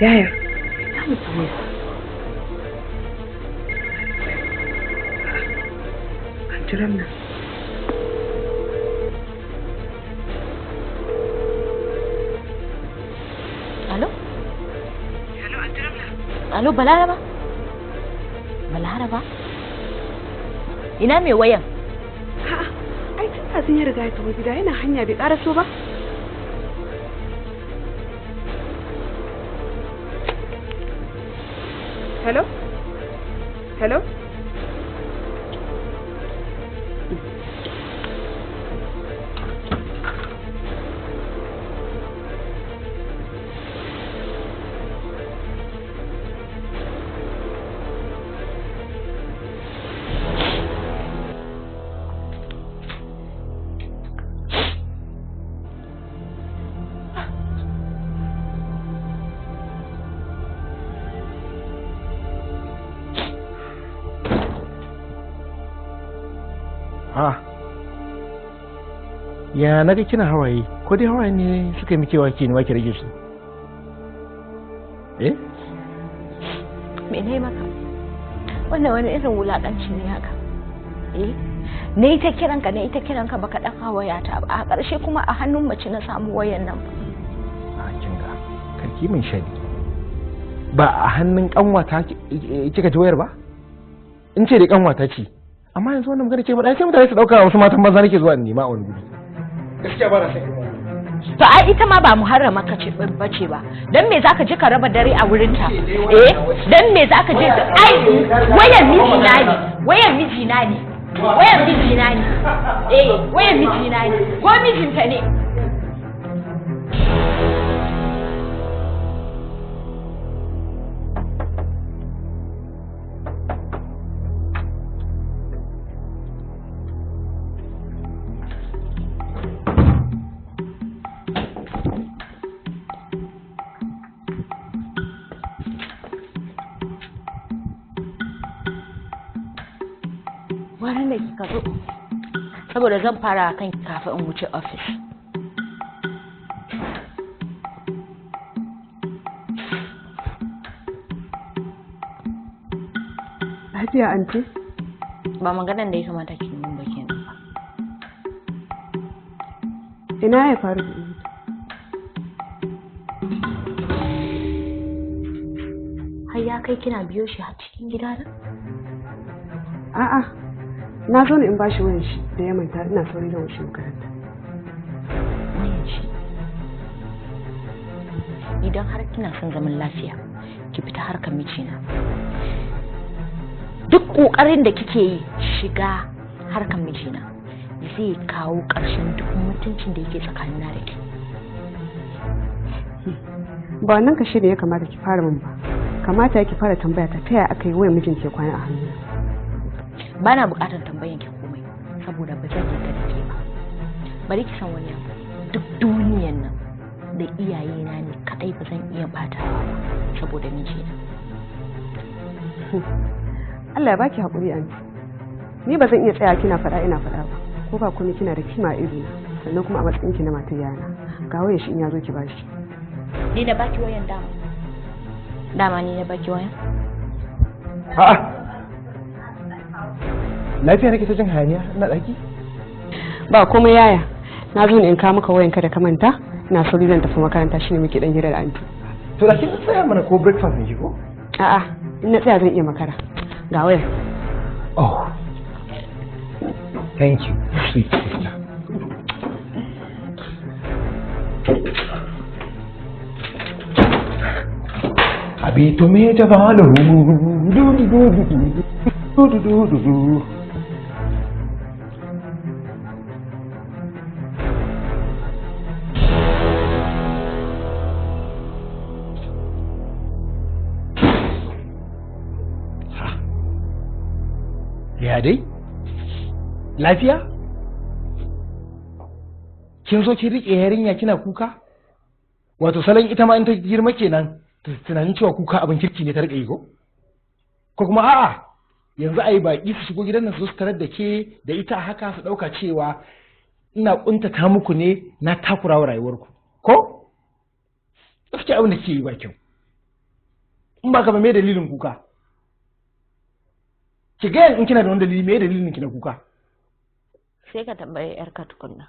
Speaker 15: Yaya, ta mutu ne. An jiran nan.
Speaker 10: Alo? Alo, Balaraba? Balaraba? Ina mai wayan?
Speaker 15: A'a, ai tun kafin ya riga ya tafi gida yana hanya bai ƙaraso ba. Hello? Hello?
Speaker 2: ha ya naga kina hawaye ko dai hawaye ne suka miki wake ne wake rage su
Speaker 10: me ne maka wannan wani irin wulakanci ne haka ne ita kiranka baka ɗauka wayata ba a ƙarshe kuma a hannun mace na samu wayan nan ba
Speaker 2: a kinga karki min shadi ba a hannun kanwata kika ji wayar ba in ce da kanwata ce amma yanzu wannan magana ce ba dai sai mutane su dauka wasu matan maza nake zuwa nema a wani guri gaskiya ba na san
Speaker 10: to ai ita ma ba muharrama ka ce bace ba dan me zaka je ka raba dare a wurin ta dan me zaka je ai wayan miji na ne wayan miji na ne ko mijinta ne da kika zo saboda zan fara kan kafin in wuce office.
Speaker 15: Lafiya anti?
Speaker 10: Ba maganan da ya kamata ki mun ba kenan ba.
Speaker 15: Ina ya faru da ita?
Speaker 10: Har ya kai kina biyo shi a cikin gida da?
Speaker 15: A'a. Na zo ne in bashi wayan shi da ya manta ina sauri da washe makaranta.
Speaker 10: Wayan shi. Idan har kina son zaman lafiya, ki fita harkar mijina. Duk kokarin da kike yi shiga harkar mijina zai kawo ƙarshen duk mutuncin da yake tsakanina da ke.
Speaker 15: Ba nan kashe da ya kamata ki fara min ba. Kamata ki fara tambaya ta yaya aka yi wayan mijin ke kwana a hannu.
Speaker 10: Ba na bukatar tambayan ki komai saboda ba zan yarda da ke ba. Bari ki san wani abu, duk duniyan nan da iyayena ne kadai ba zan iya batawa ba saboda mijina.
Speaker 15: Allah ya baki haƙuri anti. Ni ba zan iya tsaya kina faɗa ina faɗa ba. Ko ba komai kina da kima ido na sannan kuma a matsayin ki na matar yana. Ga wayar shi in ya zo ki bashi.
Speaker 10: Ni na baki wayan dama. Dama ni na baki wayan?
Speaker 2: A'a. Lafiya nake ta jin hayaniya ina daki?
Speaker 15: Ba komai yaya. Na zo ne in kawo maka wayanka da ka manta. Ina sauri zan tafi makaranta shine muke dan hira da anti.
Speaker 2: To da kin tsaya mana ko breakfast ne ko?
Speaker 15: A'a, in na tsaya zan iya makara. Ga wayar.
Speaker 2: Oh. Thank you, sweet sister. Abito me javalu du du du du du du du. Ya dai? Lafiya? Kin zo kin rike yarinya kina kuka? Wato salon ita ma in ta girma kenan tunanin cewa kuka abin kirki ne ta rike yi ko? Ko kuma a'a yanzu ayi baki su shigo gidan nan su tarar da ke da ita haka su dauka cewa ina kuntata muku ne na takurawa rayuwarku ko? Gaskiya abin da kike yi ba kyau. In ba ka ba me dalilin kuka? Ki ga in kina da wani dalili me dalilin ki na kuka?
Speaker 10: Sai ka tambaye yarka tukunna.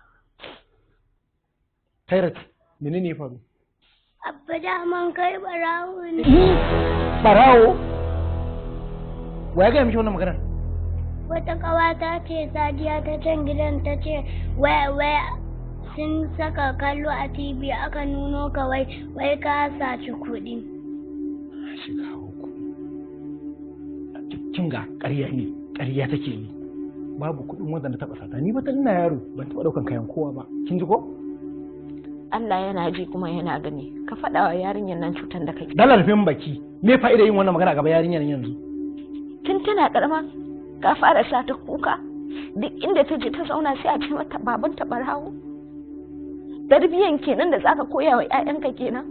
Speaker 2: Khairat, menene ya faru?
Speaker 16: Abba da man kai barawo ne.
Speaker 2: Barawo? Wa ya ga miki wannan magana?
Speaker 16: Wata kawata ce Sadiya ta can gidan ta ce wai sun saka kallo a TV aka nuno ka wai ka saci kuɗi.
Speaker 2: Shiga uku. Kin ga ƙarya ne, ƙarya take yi. Babu kuɗin wanda na taɓa sata, ni ba ta ina yaro ban taɓa ɗaukan kayan kowa ba, kin ji ko?
Speaker 10: Allah yana ji kuma yana gani, ka faɗa wa yarinyar nan cutar da kake.
Speaker 2: Dalar rufin baki, me fa'ida yin wannan magana gaba yarinyar yanzu?
Speaker 10: Tun tana ƙarama, ka fara sa ta kuka, duk inda ta je ta zauna sai a ce mata baban ta ɓarawo. Tarbiyyan kenan da zaka koya wa 'ya'yanka kenan.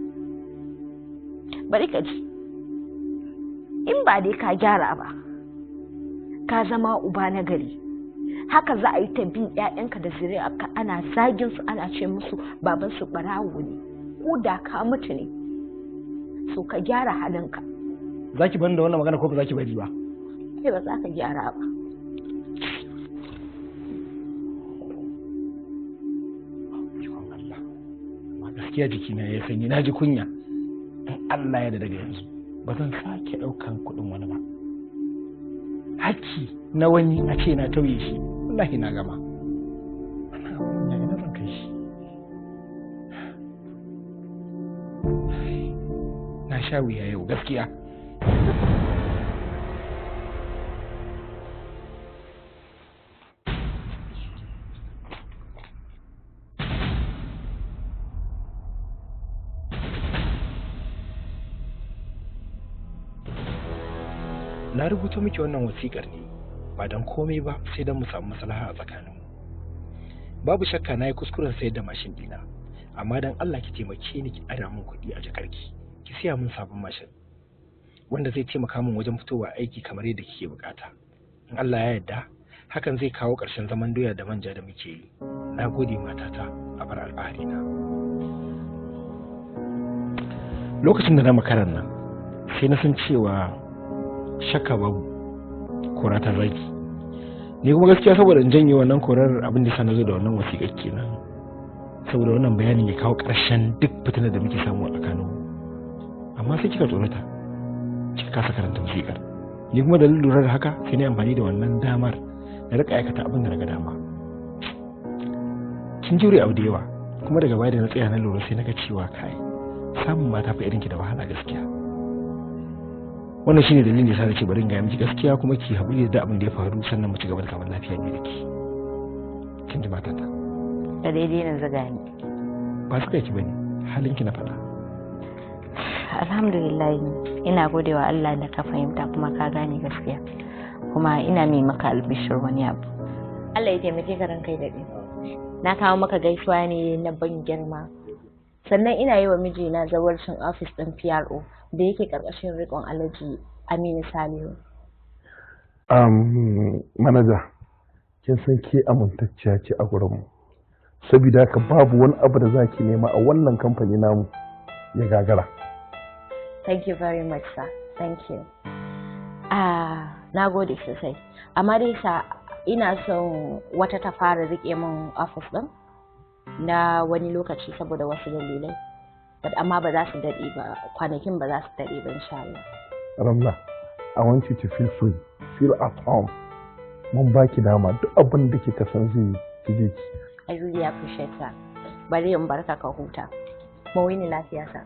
Speaker 10: Bari ka ji, in ba dai ka gyara ba, ka zama uba na gari haka za a yi ta bin 'ya'yanka da zuri'arka ana zagin su ana ce musu baban su barawo ne ko da ka mutu ne. So ka gyara halinka.
Speaker 2: Zaki bani da wannan magana ko ba zaki bari ba?
Speaker 10: Kai ba za ka gyara ba.
Speaker 2: Gaskiya jikina ya sanyi, na ji kunya. In Allah ya da daga yanzu ba zan sake ɗaukan kuɗin wani ba. Hakki na wani a ce na tauye shi, wallahi na gama. Wannan abun ya ina zan kai shi. Na sha wuya yau gaskiya. Na rubuta miki wannan wasiƙar ne ba don komai ba sai don mu samu maslaha a tsakaninmu. Babu shakka na yi kuskuren sayar da mashin dina, amma don Allah ki taimake ni ki ara min kuɗi a jakarki, ki siya min sabon mashin wanda zai taimaka min wajen fitowa aiki kamar yadda kike bukata. In Allah ya yarda hakan zai kawo ƙarshen zaman doya da manja da muke yi. Na gode matata, a bar alfahari na. Lokacin da na makarar nan sai na san cewa shakka babu kora ta zaki, ni kuma gaskiya saboda in janye wannan korar abin da sana zo da wannan wasiƙar kenan, saboda wannan bayanin ya kawo ƙarshen duk fitinar da muke samu a tsakaninmu. Amma sai kika tsorata kika kasa karanta wasiƙar, ni kuma da lura da haka sai na amfani da wannan damar na rika aikata abin da na ga dama. Kin jure abu da yawa, kuma daga baya da na tsaya na lura sai na ga cewa kai samun mata fa irinki da wahala gaskiya. Wannan shine dalilin da yasa nake bari in ga miki gaskiya kuma ki haƙuri da abin da ya faru sannan mu ci gaba da zaman lafiya ne da ki. Kin ji matata?
Speaker 10: Da daidai na zaga ni.
Speaker 2: Ba su kai ki bane, halin ki na faɗa.
Speaker 10: Alhamdulillah ina godewa Allah da ka fahimta kuma ka gane gaskiya. Kuma ina mai maka albishir wani abu. Allah ya taimake ka ranka da ni. Na kawo maka gaisuwa ne na ban girma. Sannan ina yi wa mijina zawarcin ofis ɗin PRO da yake ƙarƙashin riƙon Alhaji Aminu Salihu.
Speaker 12: Manaja, kin san ke amintacciya ce a gurinmu. Saboda haka babu wani abu da za ki nema a wannan kamfani namu ya gagara.
Speaker 10: Thank you very much, sir. Thank you. Na gode sosai. Amma dai sa ina son wata ta fara riƙe min ofis ɗin na wani lokaci saboda wasu dalilai. Amma ba za su daɗe ba, kwanakin ba za su daɗe ba insha Allah.
Speaker 12: Ramla, I want you to feel free, feel at home. Mun baki dama duk abin da kika san zai yi ki.
Speaker 10: I really appreciate that. Bari in barka ka huta. Mu wuni lafiya sa.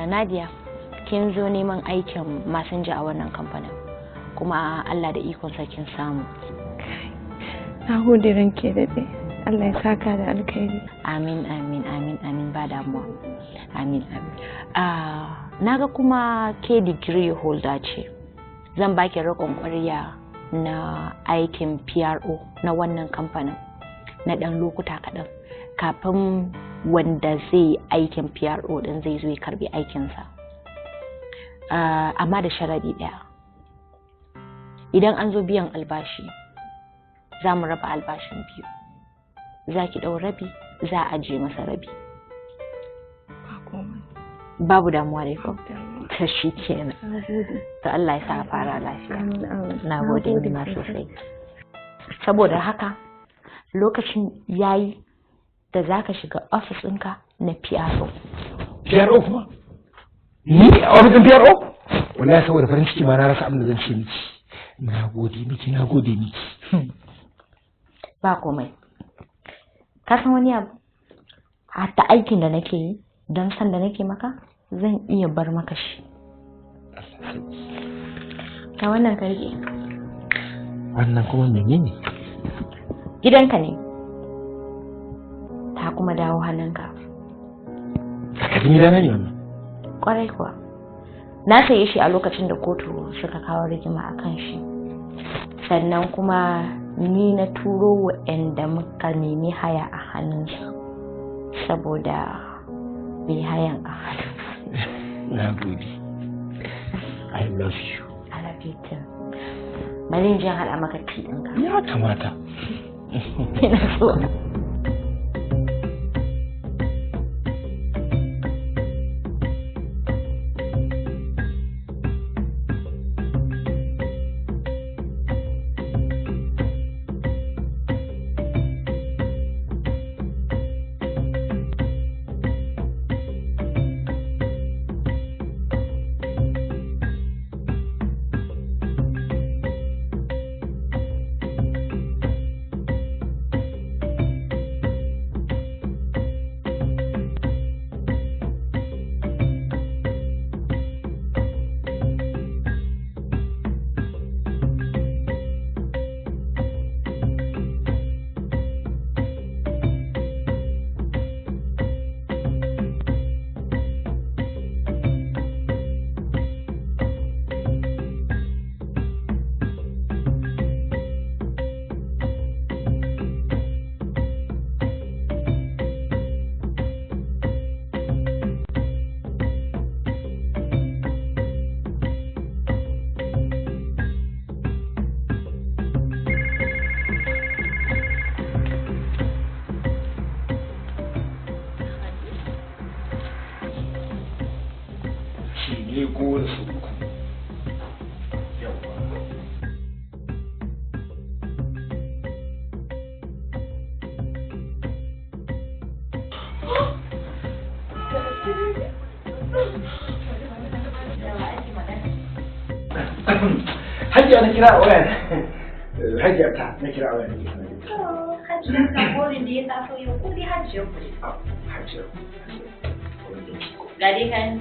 Speaker 10: Nadia, kin zo neman aikin masinja a wannan kamfanin kuma Allah da ikonsa kin samu.
Speaker 4: Na gode ranke daɗe. Allah ya saka da alkhairi.
Speaker 10: Amin amin amin amin ba damuwa. Amin amin. Naga kuma ke degree holder ce. Zan baki riƙon ƙwarya na aikin PRO na wannan kamfanin na ɗan lokuta kaɗan kafin wanda zai aikin PRO ɗin zai zo ya karbi aikinsa. Amma da sharaɗi ɗaya. Idan an zo biyan albashi, za mu raba albashin biyu. Za ki ɗau rabi, za a ajiye masa rabi. Babu damuwa dai ko? Ta shi kenan. To Allah ya sa fara lafiya. Na gode ni ma sosai. Saboda haka lokacin yayi da za ka shiga ofis ɗinka na PRO.
Speaker 2: PRO kuma? Ni a ofisin PRO? Wallahi saboda farin ciki ma na rasa abin da zan ce miki. Na gode miki, na gode miki.
Speaker 10: Ba komai. Ka san wani abu? Hatta aikin da nake yi don san da nake maka zan iya bar maka shi. Ka wannan ka rike.
Speaker 2: Wannan kuma menene?
Speaker 10: Gidanka ne. Ta kuma dawo hannunka.
Speaker 2: Takardun gidana ne wannan?
Speaker 10: Kwarai kuwa. Na saye shi a lokacin da kotu suka kawo rigima a kan shi. Sannan kuma ni na turo waɗanda muka nemi haya a hannunsu. saboda bai hayan a hannu.
Speaker 1: Na gode. I love you.
Speaker 10: I love you too. Bari in je haɗa maka tea ɗinka.
Speaker 1: Ya kamata.
Speaker 10: Ina so.
Speaker 2: Hajiya na kira a waya. Hajiya ta na kira a waya.
Speaker 17: Hajiya ta korin da ya taso yau ko dai hajiya ku.
Speaker 2: Hajiya.
Speaker 17: Ga dai kan.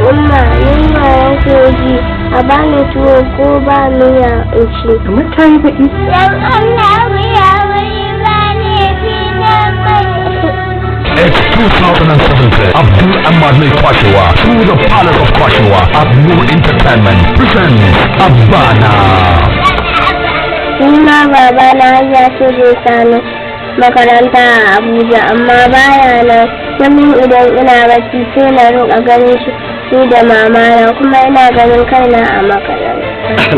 Speaker 16: Umma, yunwa yake ji, a bani tuwo ko ba miya in ci.
Speaker 15: Kamar ta yi baƙi.
Speaker 16: Dan Allah ya bari ba ne fi na mai.
Speaker 9: It's 2017. Abdul Ahmad Mai Kwashewa through the Palace of Kwashewa at New Entertainment presents Abana.
Speaker 16: Nima babana ya ce zai sani makaranta a Abuja amma baya nan. Kullum idan ina bacci sai na roƙa ganin shi ni da mama na kuma ina ganin kaina a makaranta.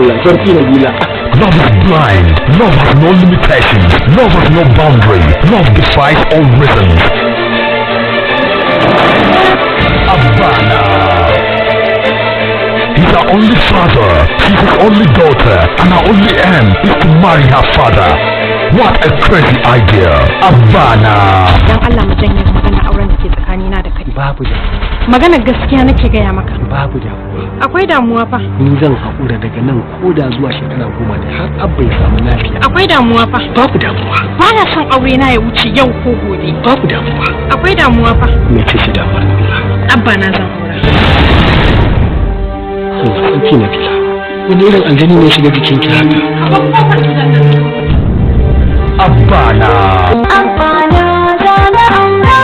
Speaker 9: Allah sarki Nabila. Love is blind. Love has no limitations. Love has no boundary. Love defies all reasons. Abana. He's her only father. She's his only daughter, and her only aim is to marry her father. What a crazy idea. Abana.
Speaker 18: Dan Allah mu janye magana auren da ke tsakanina da kai.
Speaker 5: Babu da.
Speaker 18: Magana gaskiya nake gaya maka.
Speaker 5: Babu da.
Speaker 18: Akwai damuwa fa.
Speaker 5: Ni zan haƙura daga nan ko da zuwa shekara 10 ne har abba ya samu lafiya.
Speaker 18: Akwai damuwa fa.
Speaker 5: Babu damuwa.
Speaker 18: Ba na son aure na ya wuce yau ko gobe.
Speaker 5: Babu damuwa.
Speaker 18: Akwai damuwa fa.
Speaker 5: Me ce shi damuwa Nabila?
Speaker 18: Abba na zan aura.
Speaker 5: Allah sarki Nabila. Wani irin aljani ne shiga jikinki haka?
Speaker 9: Abana.
Speaker 16: Abana zana aura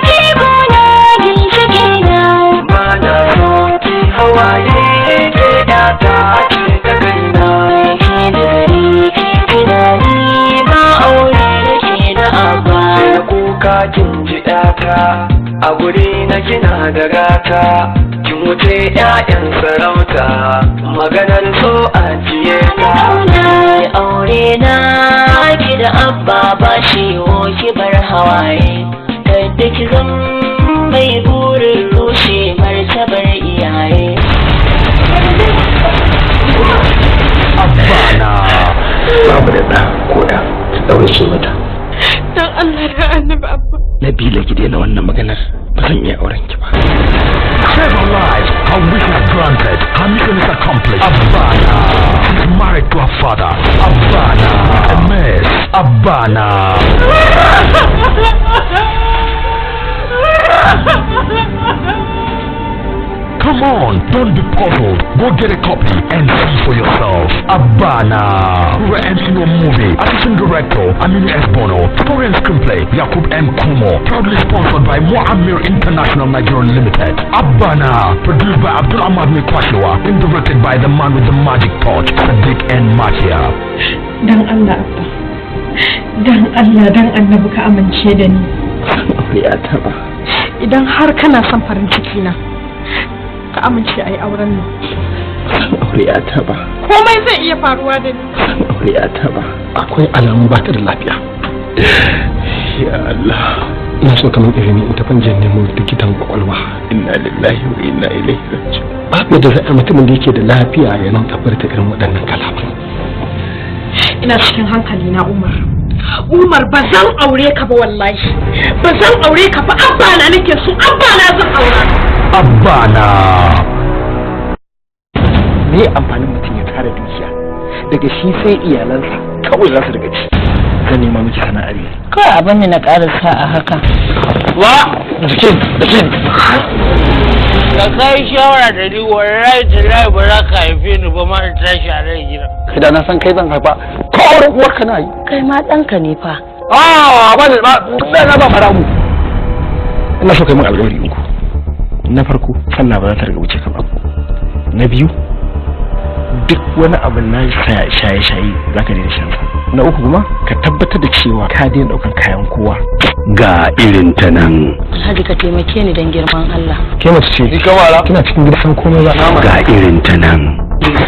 Speaker 16: jibuna ginshikina.
Speaker 7: Bana so ki hawaye ke yata ce ta kaina.
Speaker 16: Ke da gari ke tunani ba aure da ke da abba.
Speaker 7: Sai kuka kin ji ɗata a guri na kina da gata. Kin wuce 'ya'yan sarauta maganar so a ciye ta.
Speaker 16: Aure na ki da abba ba shi ki bar hawaye. Kada ki zan mai burin rushe martabar iyaye.
Speaker 9: Abana.
Speaker 5: Babu da ɗa ko da ɗauke mata.
Speaker 18: Dan Allah da annabi abba.
Speaker 5: Nabila ki daina wannan maganar ba zan iya auren ki ba.
Speaker 9: Save her life. Her wish is granted. Her mission is accomplished. Abana. She's married to her father. Abana. A mess. Abana. Come on, don't be puzzled? Go get a copy and see for yourself. Abana. Who MC your movie. Assistant Director Aminu S. Bono. Story and screenplay Yakub M. Kumo. Proudly sponsored by Muammar International Nigeria Limited. Abana. Produced by Abdul Ahmad Mekwashiwa. And directed by the man with the magic touch, Sadiq N. Matia.
Speaker 18: Dan Allah Abba. Dan Allah dan Annabi ka amince da ni.
Speaker 2: Ya taba.
Speaker 18: Idan har kana son farin ciki na, ka amince ai auren nan.
Speaker 2: Ya taba.
Speaker 18: Komai zai iya faruwa da ni.
Speaker 2: Ya taba. Akwai alamu ba ta da lafiya. Ya Allah. Ina so kamar izini in tafi jin nemo likitan kwakwalwa. Inna lillahi wa inna ilaihi raji'un. Babu da zai mutumin da yake da lafiya ya nan tabbata irin waɗannan kalaman.
Speaker 18: Ina cikin hankali na Umar ba zan aure ka ba wallahi. Ba zan aure ka ba, abba na nake so, abba na zan aura.
Speaker 9: Abba na.
Speaker 2: Me amfanin mutum ya tara dukiya? Daga shi sai iyalansa kawai za su daga ci. Zan nema miki sana'ar yi.
Speaker 10: Kawai abin da na karasa a haka.
Speaker 2: Wa jikin.
Speaker 19: Ka kai shawara da ni wallahi da ba za ka haife ni ba ma in tashi a rai gida.
Speaker 2: Kai da na san kai zan haifa. Ko auren uwarka na yi.
Speaker 10: Kai ma ɗanka ne fa.
Speaker 2: Na ba faramu. Ina so kai mun alƙawari uku. Na farko, sallah ba za ta riga wuce ka ba. Na biyu, duk wani abu na shaye-shaye za ka daina shan sa. Na uku kuma, ka tabbatar da cewa ka daina ɗaukar kayan kowa.
Speaker 3: Ga irin ta nan.
Speaker 10: Alhaji ka taimake ni don girman Allah.
Speaker 2: Ke mace ce? Ni kawara. Kina cikin gida san komai ba.
Speaker 3: Ga irin ta nan.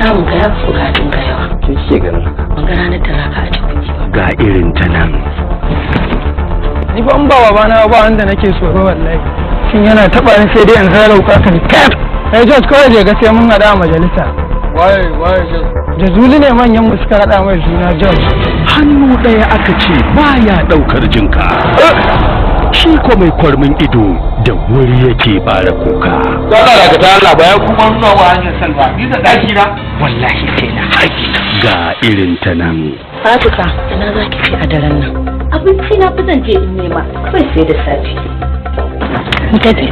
Speaker 10: Samun ka ya fi bukatun ka yawa.
Speaker 2: Ke ke ganin haka.
Speaker 10: Magana na tara ka a cikin ji ba.
Speaker 3: Ga irin ta nan.
Speaker 20: Ni ba in ba babana ba wanda nake so ba wallahi. Shin yana taba ni sai dai in zara wuka kan kaf. Kai Jos kawai je ga sai mun hada a majalisa. Waye Jos. Jazuli ne manyan mu suka hada mai suna Jos.
Speaker 3: Hannu ɗaya aka ce baya ɗaukar jinka. Shi ko mai kwarmin ido da wuri yake bara kuka.
Speaker 2: Allah daga ta Allah bayan kuma nuna wa hanyar salwa. Ni da daki na wallahi sai na haƙi.
Speaker 3: Ga irin ta nan.
Speaker 10: Fatika, ina za ki ci a daren nan? Abinci na fi zan je in nema, kawai sai da safe. Mu tafi.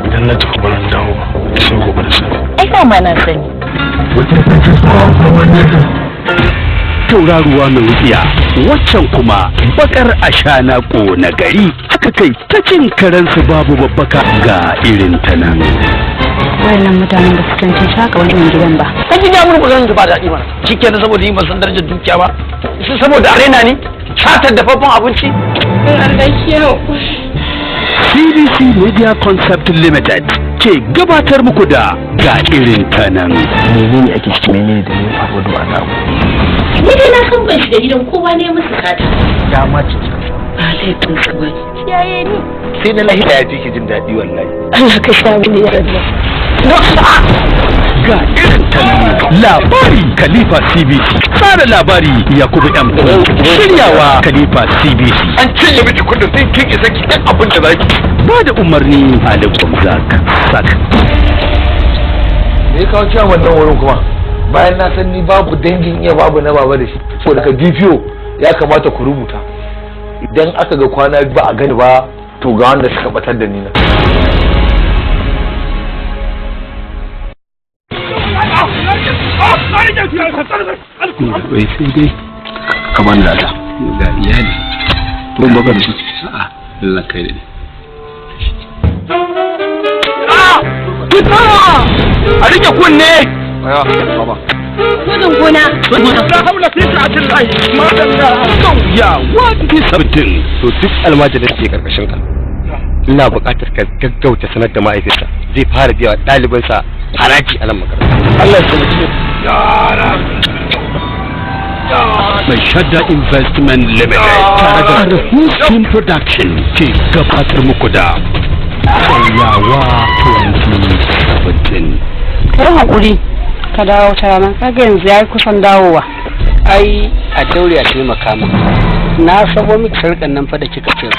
Speaker 12: Idan na tafi baran dawo sai gobe da safe.
Speaker 10: Ai dama na sani.
Speaker 3: Tauraruwa mai wutsiya waccan kuma bakar ashana na gari haka kai ta cin karansu babu babbaka ga irin ta nan.
Speaker 15: Wayannan mutanen da suka ci shaka wannan gidan ba.
Speaker 2: Kan ji ya murmura su ba daɗi mana. Shikenan saboda yi ban san darajar dukiya ba. Su saboda arena ne satar da fafan abinci.
Speaker 3: CBC Media Concept Limited ke gabatar muku da ga irin ta nan.
Speaker 2: Menene ake ciki menene da ne faru da wannan abu?
Speaker 10: Ni dai na san ban shiga gidan kowa ne musu kata.
Speaker 2: Ya ma ci.
Speaker 10: Ba laifin su ba. Yaye ni.
Speaker 2: Sai na lahira ya fi ki jin daɗi wallahi.
Speaker 10: Allah ka sha mini yarda.
Speaker 3: Ga irin ta nan labari Khalifa CBC tsara labari Yakubu M. Shiryawa Khalifa CBC.
Speaker 2: An cinye miki kudin sai kin isa ki dan abin da zaki.
Speaker 3: Ba da umarni alaikum sak.
Speaker 2: Me kawo cewa wannan wurin kuma? Bayan na san ni babu dangin iya babu na baba da shi. So daga DPO ya kamata ku rubuta. Idan aka ga kwana ba a gani ba to ga wanda suka batar da ni na.
Speaker 3: Wai sai dai kamar lada ga iyali don baka da su a'a Allah kai ne
Speaker 2: a rike kunne aya baba
Speaker 10: gudun gona
Speaker 2: la haula fi sa'atillah ma da
Speaker 3: ya wani sabtin
Speaker 21: to duk almajirin da ke karkashin ka ina buƙatar ka gaggauta sanar da ma'aikinsa zai fara biya ɗalibansa haraji a nan makaranta
Speaker 2: Allah ya tsare
Speaker 3: mai shadda investment limited tare da Rahuskin production ke gabatar muku da sauyawa 2017.
Speaker 15: Kai hakuri ka dawo ta rana kaga yanzu yayi kusan dawowa.
Speaker 21: Ai a daure a taimaka mu na sabo miki sarkan nan fa da kika ce